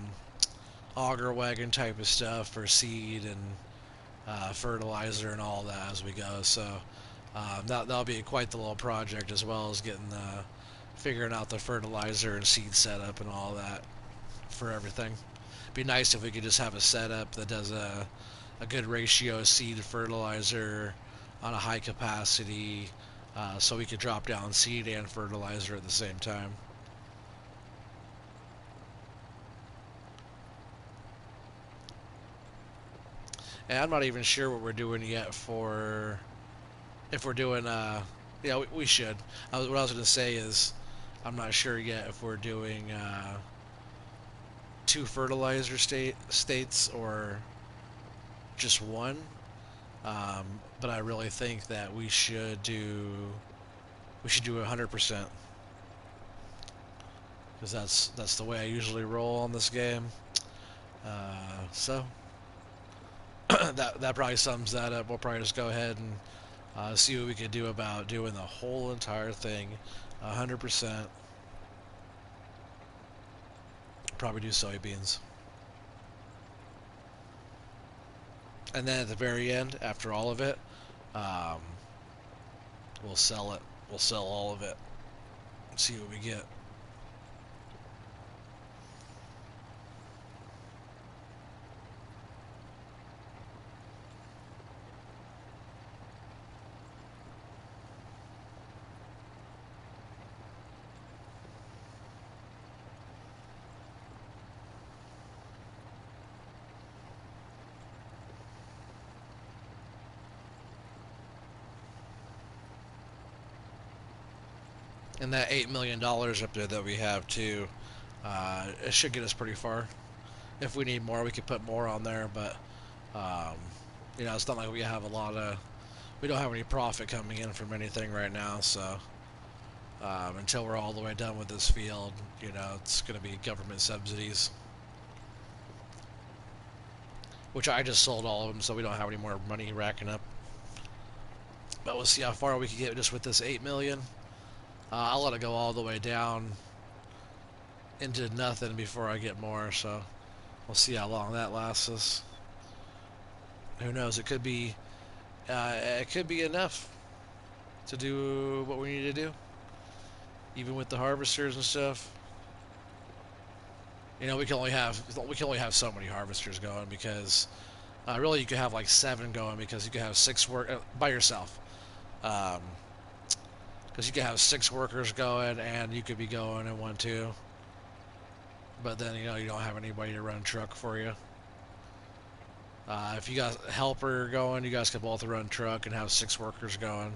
auger wagon type of stuff for seed and fertilizer and all that as we go. So that'll be quite the little project, as well as getting figuring out the fertilizer and seed setup and all that for everything. Be nice if we could just have a setup that does a good ratio of seed to fertilizer on a high capacity, so we could drop down seed and fertilizer at the same time. And I'm not even sure what we're doing yet for, if we're doing, yeah, we should. What I was going to say is, I'm not sure yet if we're doing two fertilizer states or just one. But I really think that we should do 100% because that's the way I usually roll on this game. So that probably sums that up. We'll probably just go ahead and see what we can do about doing the whole entire thing 100%. Probably do soybeans. And then at the very end, after all of it, um, we'll sell it. We'll sell all of it. See what we get. And that $8 million up there that we have too, it should get us pretty far. If we need more, we could put more on there, but um, it's not like we have we don't have any profit coming in from anything right now. So until we're all the way done with this field, it's going to be government subsidies, which I just sold all of them, so we don't have any more money racking up. But we'll see how far we can get just with this 8 million. I'll let it go all the way down into nothing before I get more, so we'll see how long that lasts us. Who knows? It could be enough to do what we need to do, even with the harvesters and stuff. We can only have so many harvesters going because really you could have like 7 going because you could have 6 work by yourself. Because you could have 6 workers going and you could be going in one too. But then you don't have anybody to run a truck for you. If you got a helper going, you guys could both run truck and have 6 workers going.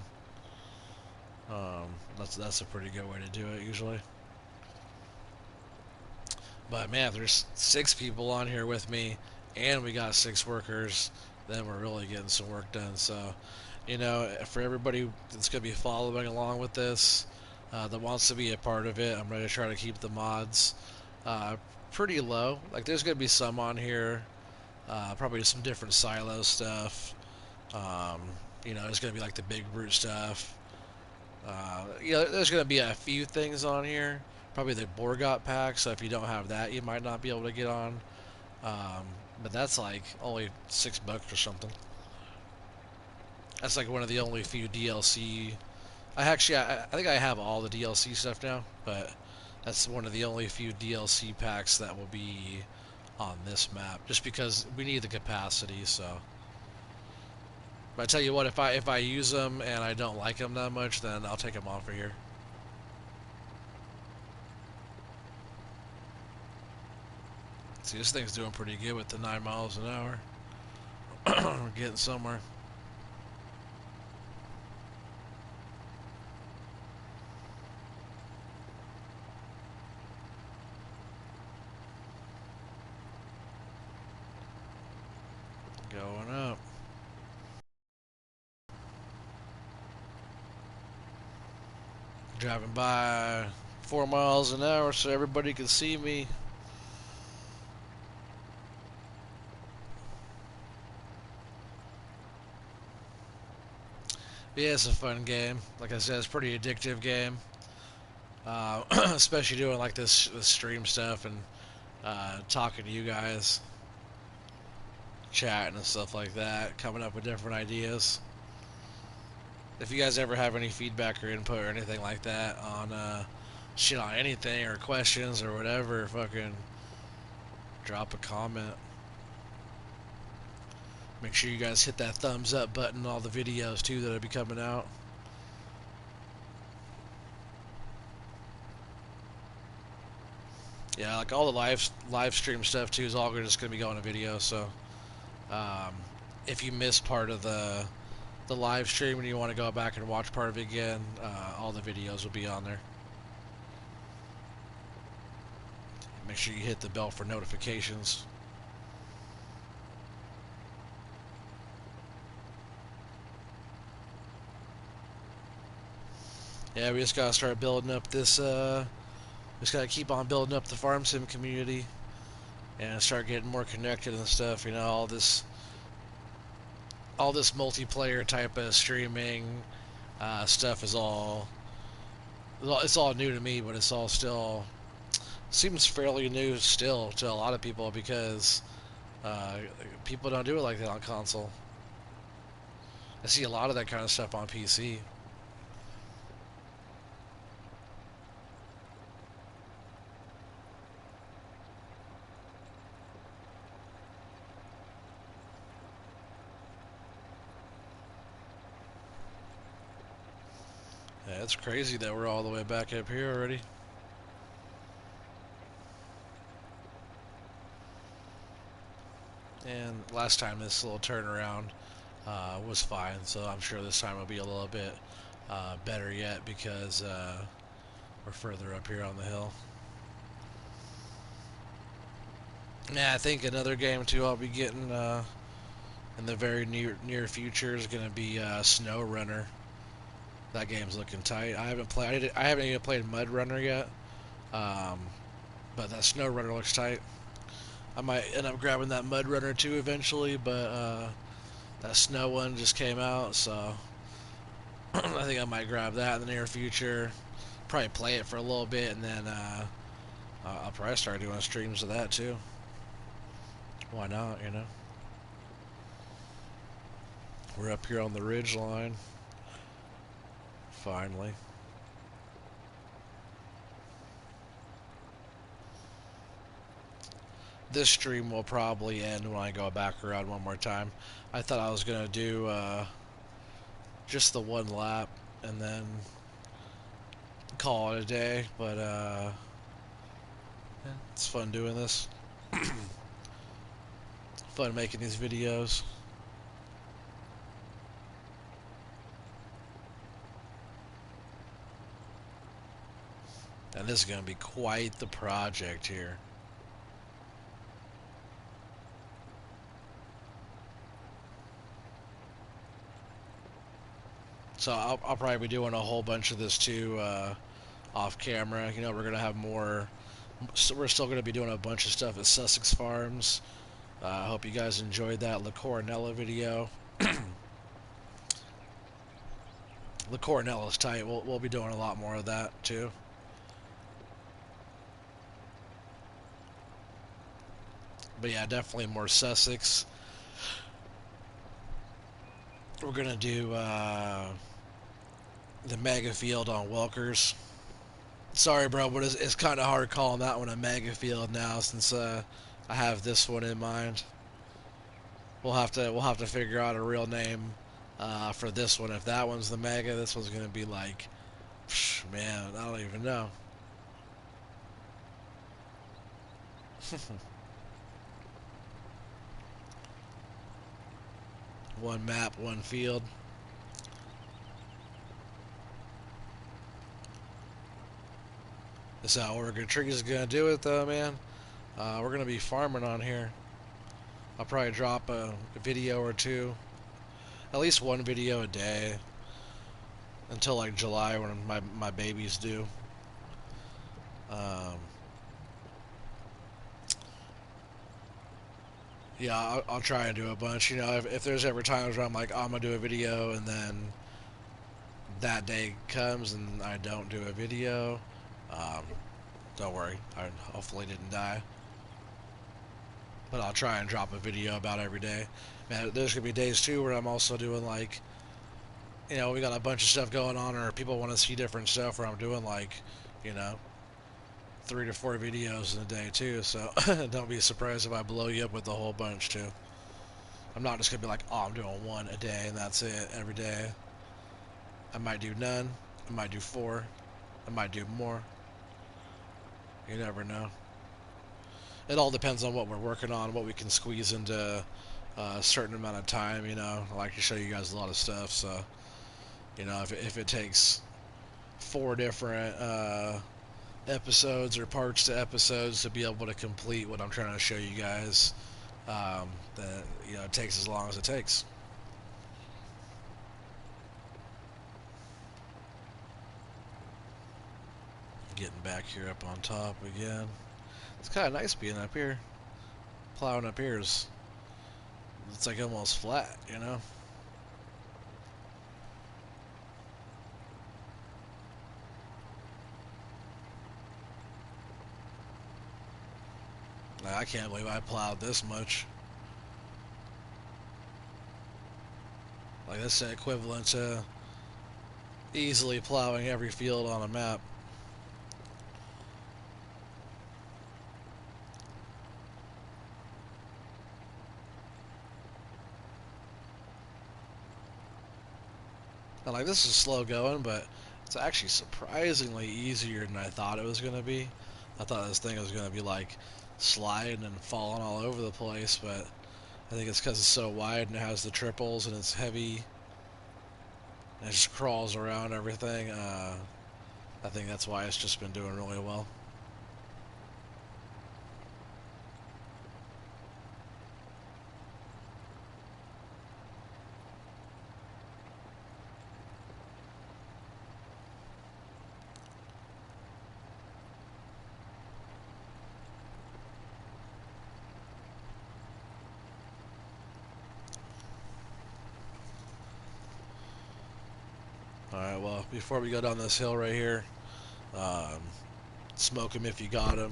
That's a pretty good way to do it usually. But man, if there's 6 people on here with me and we got 6 workers, then we're really getting some work done. So, for everybody that's going to be following along with this, that wants to be a part of it, I'm going to try to keep the mods pretty low. Like, there's going to be some on here, probably some different silo stuff. There's going to be like the big brute stuff. There's going to be a few things on here. Probably the Borgot pack, so if you don't have that, you might not be able to get on. But that's like only $6 or something. That's like one of the only few DLC. I think I have all the DLC stuff now, but that's one of the only few DLC packs that will be on this map, just because we need the capacity. So, but I tell you what, if I use them and I don't like them that much, then I'll take them off of here. See, this thing's doing pretty good with the 9 miles an hour. We're getting somewhere. Going up. Driving by 4 miles an hour so everybody can see me. Yeah, it's a fun game. Like I said, it's a pretty addictive game. Especially doing like this stream stuff and talking to you guys, chatting and stuff like that, coming up with different ideas. If you guys ever have any feedback or input or anything like that on shit on anything or questions or whatever, fucking drop a comment. Make sure you guys hit that thumbs up button on all the videos too that'll be coming out. Yeah, like all the live stream stuff too is all just gonna be going to video. So um, if you miss part of the live stream and you want to go back and watch part of it again, all the videos will be on there. Make sure you hit the bell for notifications. Yeah, we just gotta start building up this. Just gotta keep on building up the farm sim community and start getting more connected and stuff. You know, all this multiplayer type of streaming stuff is it's all new to me, but it's all still seems fairly new still to a lot of people because people don't do it like that on console. I see a lot of that kind of stuff on PC. Yeah, it's crazy that we're all the way back up here already. And last time this little turnaround was fine, so I'm sure this time will be a little bit better yet because we're further up here on the hill. Yeah, I think another game too I'll be getting in the very near future is gonna be Snow Runner. That game's looking tight. I haven't even played Mud Runner yet, but that Snow Runner looks tight. I might end up grabbing that Mud Runner too eventually, but that Snow one just came out, so I think I might grab that in the near future. Probably play it for a little bit, and then I'll probably start doing streams of that too. Why not, you know? We're up here on the ridge line. Finally. This stream will probably end when I go back around one more time. I thought I was going to do just the one lap and then call it a day, but yeah, it's fun doing this. Fun making these videos. And this is going to be quite the project here. So I'll probably be doing a whole bunch of this too off camera. You know, we're going to have more. We're still going to be doing a bunch of stuff at Sussex Farms. I hope you guys enjoyed that La Coronella video. La Coronella's tight. We'll be doing a lot more of that too. But yeah, definitely more Sussex. We're gonna do the mega field on Welkers. Sorry, bro, but it's kind of hard calling that one a mega field now since I have this one in mind. We'll have to figure out a real name for this one. If that one's the mega, this one's gonna be like, man, I don't even know. One map, one field. This is how Oregon Trees is gonna do it, though, man. We're gonna be farming on here. I'll probably drop a video or two, at least one video a day, until like July when my babies do. Yeah, I'll try and do a bunch. You know, if there's ever times where I'm like, oh, I'm gonna do a video, and then that day comes and I don't do a video, don't worry. I hopefully didn't die. But I'll try and drop a video about every day. Man, there's gonna be days too where I'm also doing like, you know, we got a bunch of stuff going on, or people want to see different stuff, where I'm doing like, you know, 3 to 4 videos in a day too. So don't be surprised if I blow you up with a whole bunch too. I'm not just gonna be like, oh, I'm doing one a day and that's it every day. I might do none. I might do 4. I might do more. You never know. It all depends on what we're working on, what we can squeeze into a certain amount of time. I like to show you guys a lot of stuff, so if it takes 4 different episodes or parts to episodes to be able to complete what I'm trying to show you guys, then it takes as long as it takes. Getting back here up on top again. It's kind of nice being up here. Plowing up here it's like almost flat, Like, I can't believe I plowed this much. Like, that's equivalent to easily plowing every field on a map. And like, this is slow going, but it's actually surprisingly easier than I thought it was going to be. I thought this thing was going to be like sliding and falling all over the place, but I think it's because it's so wide and it has the triples and it's heavy and it just crawls around everything. I think that's why it's just been doing really well. Alright, well, before we go down this hill right here, um, smoke him if you got him,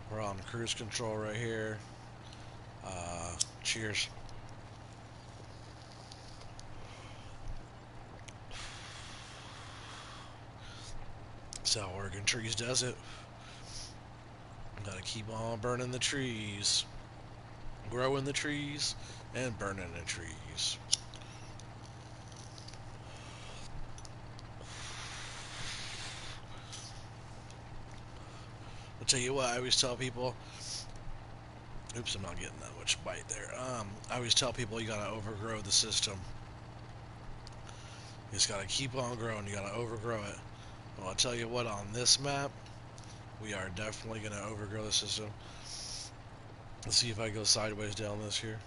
We're on cruise control right here. Cheers. That's how Oregon Trees does it. Gotta keep on burning the trees. Growing the trees and burning the trees. I'll tell you what, I always tell people. Oops, I'm not getting that much bite there. I always tell people you gotta overgrow the system. You just gotta keep on growing. You gotta overgrow it. Well, I'll tell you what, on this map, we are definitely gonna overgrow the system. Let's see if I go sideways down this here.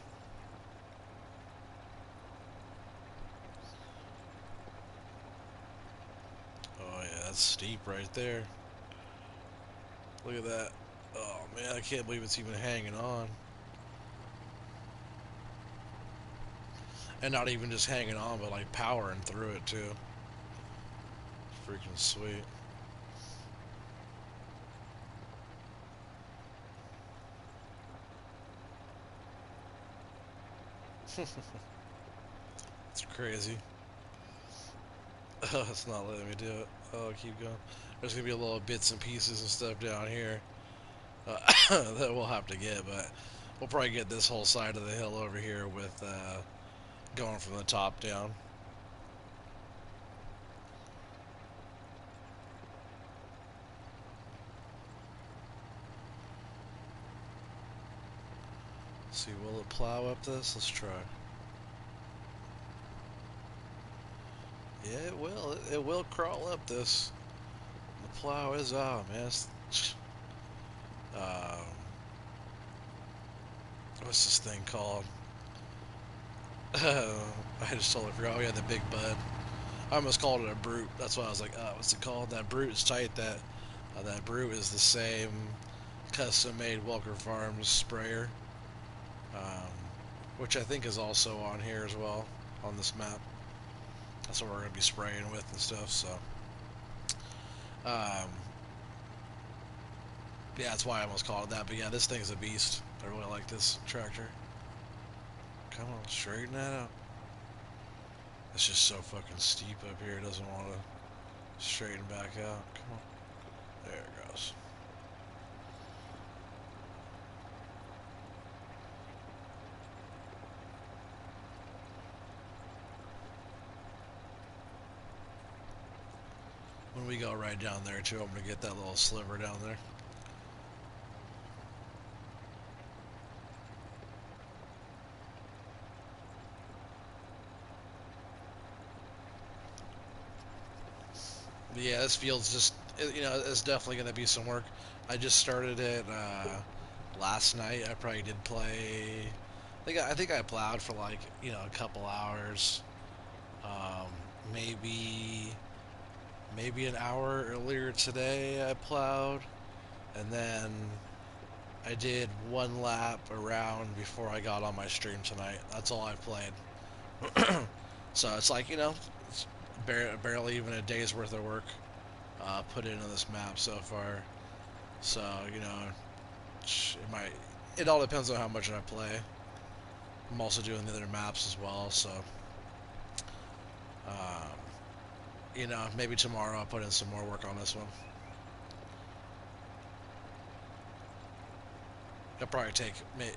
Oh yeah, that's steep right there. Look at that. Oh man, I can't believe it's even hanging on. And not even just hanging on, but like powering through it too. Freaking sweet. It's crazy. Oh, it's not letting me do it. Oh, keep going. There's gonna be a little bits and pieces and stuff down here that we'll have to get, but we'll probably get this whole side of the hill over here with going from the top down. Let's see, will it plow up this? Let's try. Yeah, it will. It will crawl up this. The plow is out, man. Um, what's this thing called? I just totally forgot. Oh yeah, the big bud. I almost called it a brute. That's why I was like, what's it called? That brute is tight. That brute is the same custom-made Welker Farms sprayer, um, which I think is also on here as well on this map. That's what we're gonna be spraying with and stuff. So, yeah, that's why I almost called it that. But yeah, this thing's a beast. I really like this tractor. Come on, straighten that out. It's just so fucking steep up here. It doesn't want to straighten back out. Come on. There it goes. When we go right down there too, I'm gonna get that little sliver down there. But yeah, this field's just, you know, it's definitely gonna be some work. I just started it last night. I probably did play. I think I plowed for like, you know, a couple hours. Um, maybe an hour earlier today I plowed, and then I did one lap around before I got on my stream tonight. That's all I've played. So it's like, you know, it's barely even a day's worth of work put into this map so far. So, you know, it might. It all depends on how much I play. I'm also doing the other maps as well, so um, you know, maybe tomorrow I'll put in some more work on this one. It'll probably take.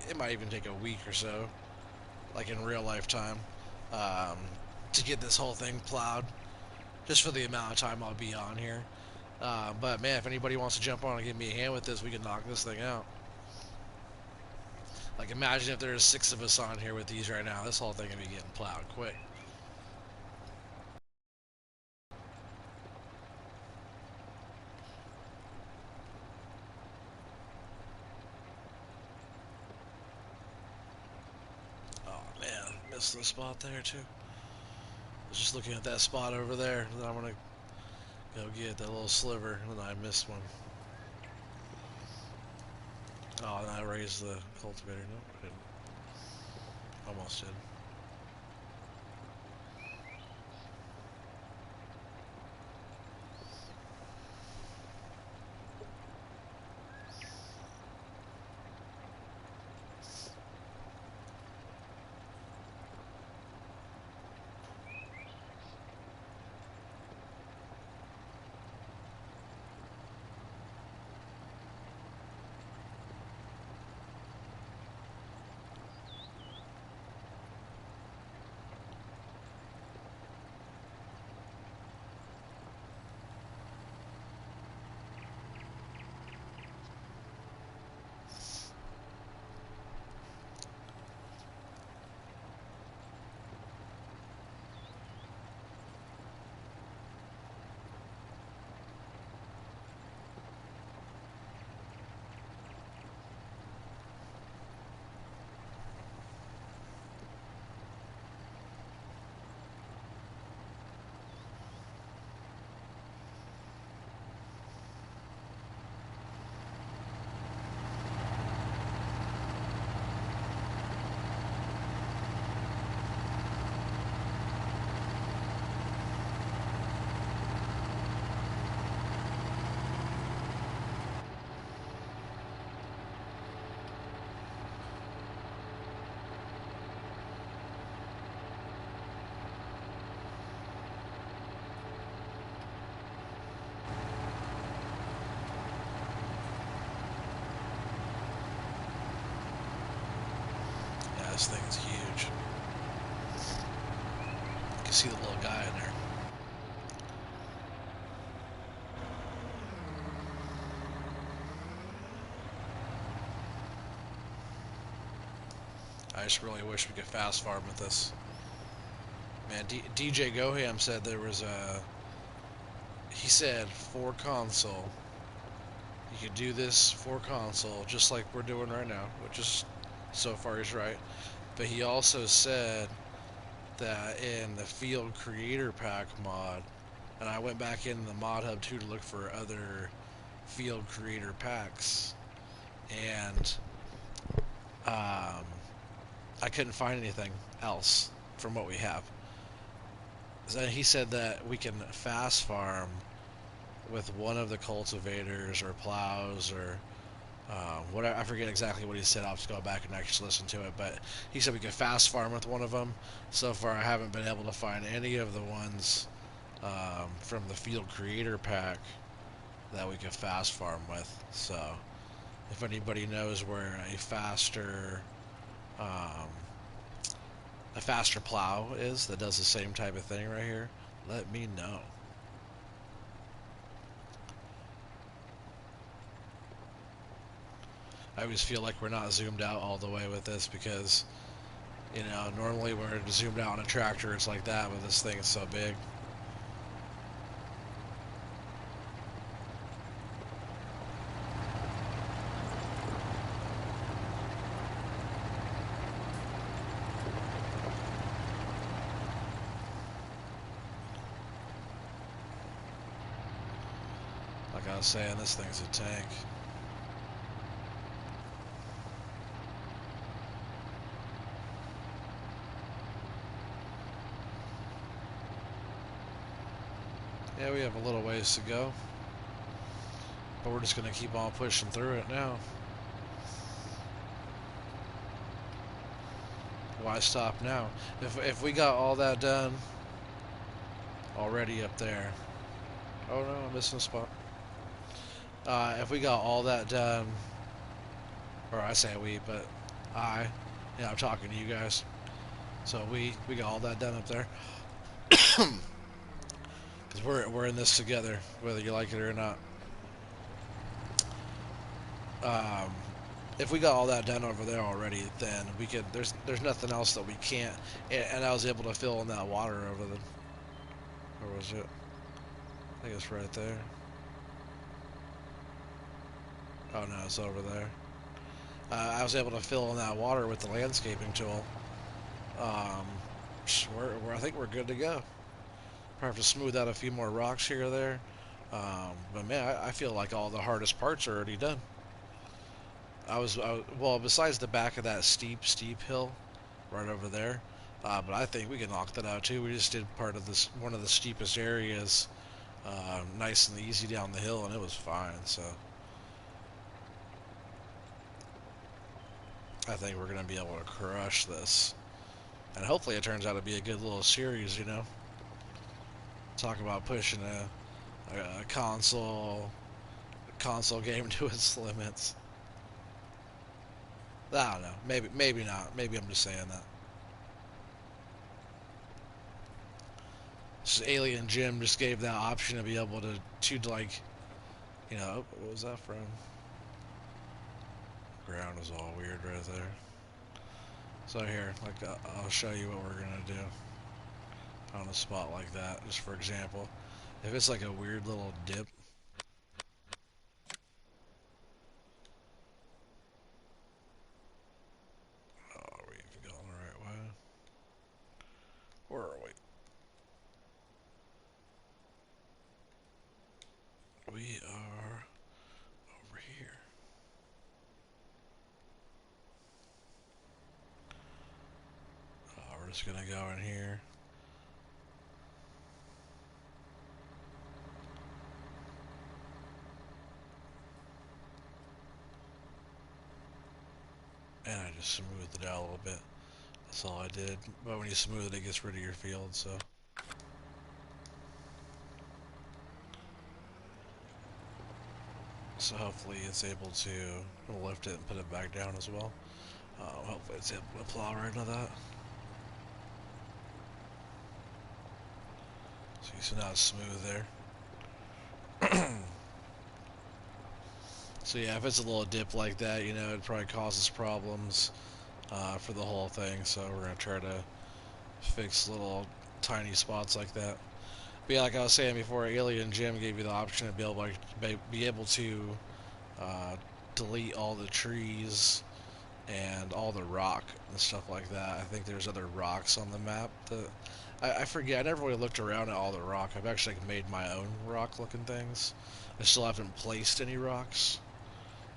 It might even take a week or so, like in real life time, um, to get this whole thing plowed. Just for the amount of time I'll be on here. But man, if anybody wants to jump on and give me a hand with this, we can knock this thing out. Like, imagine if there's 6 of us on here with these right now. This whole thing would be getting plowed quick. Oh man, missed the spot there too. I was just looking at that spot over there. Then I'm gonna go get that little sliver, and then I missed one. Oh, and I raised the cultivator. No, I didn't. Almost did. Yeah, this thing is huge. You can see the little guy in there. I just really wish we could fast farm with this. Man, DJ Goham said there was a. He said for console. You could do this for console, just like we're doing right now, which is so far he's right. But he also said that in the Feild Creator Pack mod, and I went back in the mod hub too to look for other Feild Creator packs, and um, I couldn't find anything else from what we have. So he said that we can fast farm with one of the cultivators or plows or whatever. I forget exactly what he said. I'll have to go back and actually listen to it. But he said we could fast farm with one of them. So far, I haven't been able to find any of the ones from the Feild Creator Pack that we could fast farm with. So if anybody knows where um, a faster plow is that does the same type of thing right here, let me know. I always feel like we're not zoomed out all the way with this because, you know, normally when we're zoomed out on a tractor, it's like that, but this thing is so big. Like I was saying, this thing's a tank. Yeah, we have a little ways to go, but we're just gonna keep on pushing through it now. Why stop now? If we got all that done already up there. Oh no, I'm missing a spot. If we got all that done, or I say we, but I'm talking to you guys. So we got all that done up there. Because we're in this together, whether you like it or not. Um, if we got all that done over there already, then we could. There's nothing else that we can't. And I was able to fill in that water over the. Where was it? I think it's right there. Oh no, it's over there. I was able to fill in that water with the landscaping tool. Um, I think we're good to go. Probably have to smooth out a few more rocks here or there. But man, I feel like all the hardest parts are already done. Well, besides the back of that steep hill right over there, but I think we can knock that out too. We just did part of this, one of the steepest areas, nice and easy down the hill, and it was fine. So I think we're gonna be able to crush this, and hopefully it turns out to be a good little series. You know, talk about pushing a console game to its limits. I don't know. Maybe not. Maybe I'm just saying that. Just Alien Jim just gave that option to be able to like, you know, what was that from? Ground is all weird right there. So here, like, I'll show you what we're gonna do on a spot like that. Just for example, if it's like a weird little dip. Oh, are we going the right way? Where are we? We are over here. We're just gonna go in here. And I just smoothed it out a little bit. That's all I did. But when you smooth it, it gets rid of your field, so. So hopefully it's able to lift it and put it back down as well. Hopefully it's able to plow right into that. See, so now it's smooth there. So yeah, if it's a little dip like that, you know, it probably causes problems for the whole thing. So we're gonna try to fix little tiny spots like that. But yeah, like I was saying before, Alien Jim gave you the option to be able to uh, delete all the trees and all the rock and stuff like that. I think there's other rocks on the map that I forget. I never really looked around at all the rock. I've actually made my own rock looking things. I still haven't placed any rocks,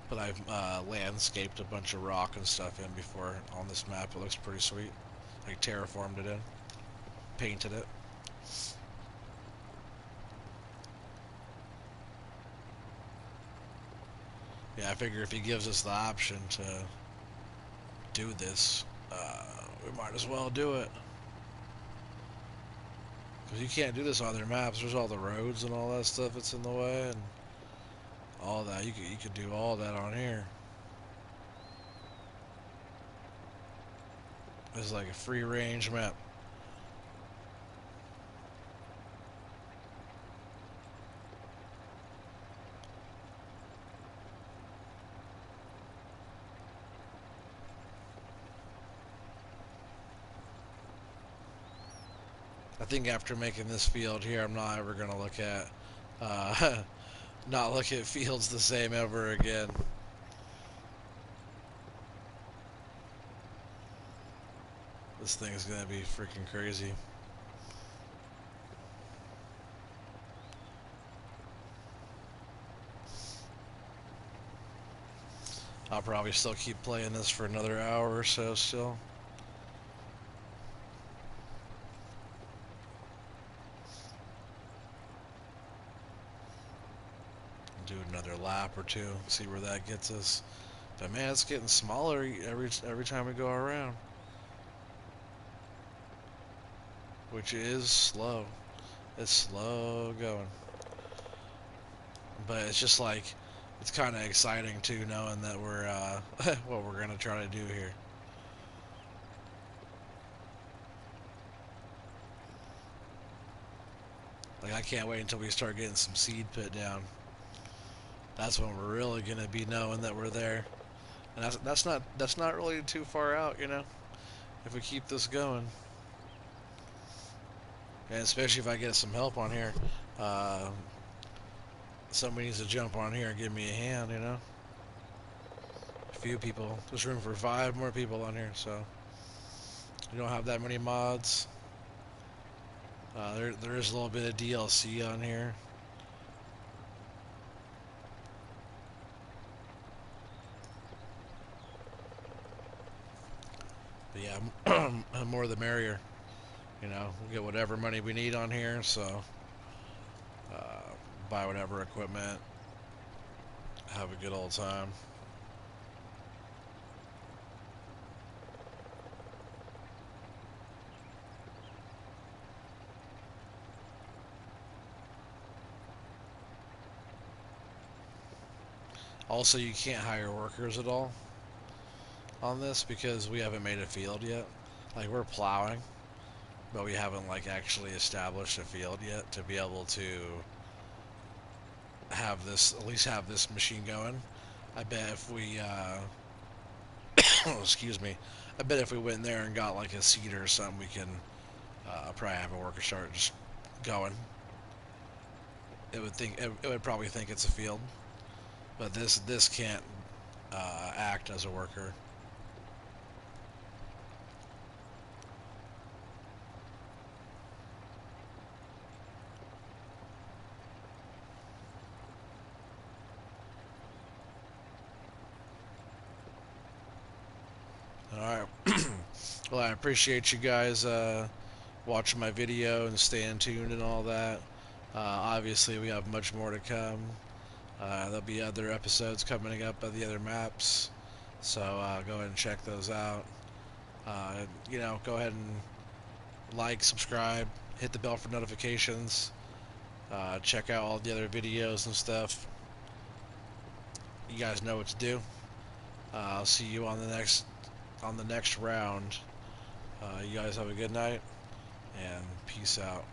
but I've landscaped a bunch of rock and stuff in before on this map. It looks pretty sweet. Like terraformed it in, painted it. Yeah, I figure if he gives us the option to do this, we might as well do it. Because you can't do this on other maps. There's all the roads and all that stuff that's in the way, and all that. You could do all that on here. It's like a free range map. I think after making this field here, I'm not ever gonna look at not look at fields the same ever again. This thing's gonna be freaking crazy. I'll probably still keep playing this for another hour or so still. Do another lap or two, see where that gets us. But man, it's getting smaller every time we go around, which is slow. It's slow going, but it's just like it's kind of exciting too, knowing that we're what we're gonna try to do here. Like I can't wait until we start getting some seed put down. That's when we're really gonna be knowing that we're there, and that's not really too far out, you know. If we keep this going, and especially if I get some help on here, uh, somebody needs to jump on here and give me a hand, you know. A few people. There's room for 5 more people on here, so you don't have that many mods. There is a little bit of DLC on here. But yeah, more the merrier. You know, we'll get whatever money we need on here, so buy whatever equipment, have a good old time. Also, you can't hire workers at all on this because we haven't made a field yet. Like, we're plowing, but we haven't like actually established a field yet to be able to have this, at least have this machine going. I bet if we excuse me, I bet if we went in there and got like a seeder or something, we can probably have a worker start just going. It would probably think it's a field, but this can't act as a worker. Alright. Well, I appreciate you guys watching my video and staying tuned and all that. Obviously, we have much more to come. There'll be other episodes coming up of the other maps, so go ahead and check those out. You know, go ahead and like, subscribe, hit the bell for notifications. Check out all the other videos and stuff. You guys know what to do. I'll see you on the next round. You guys have a good night, and peace out.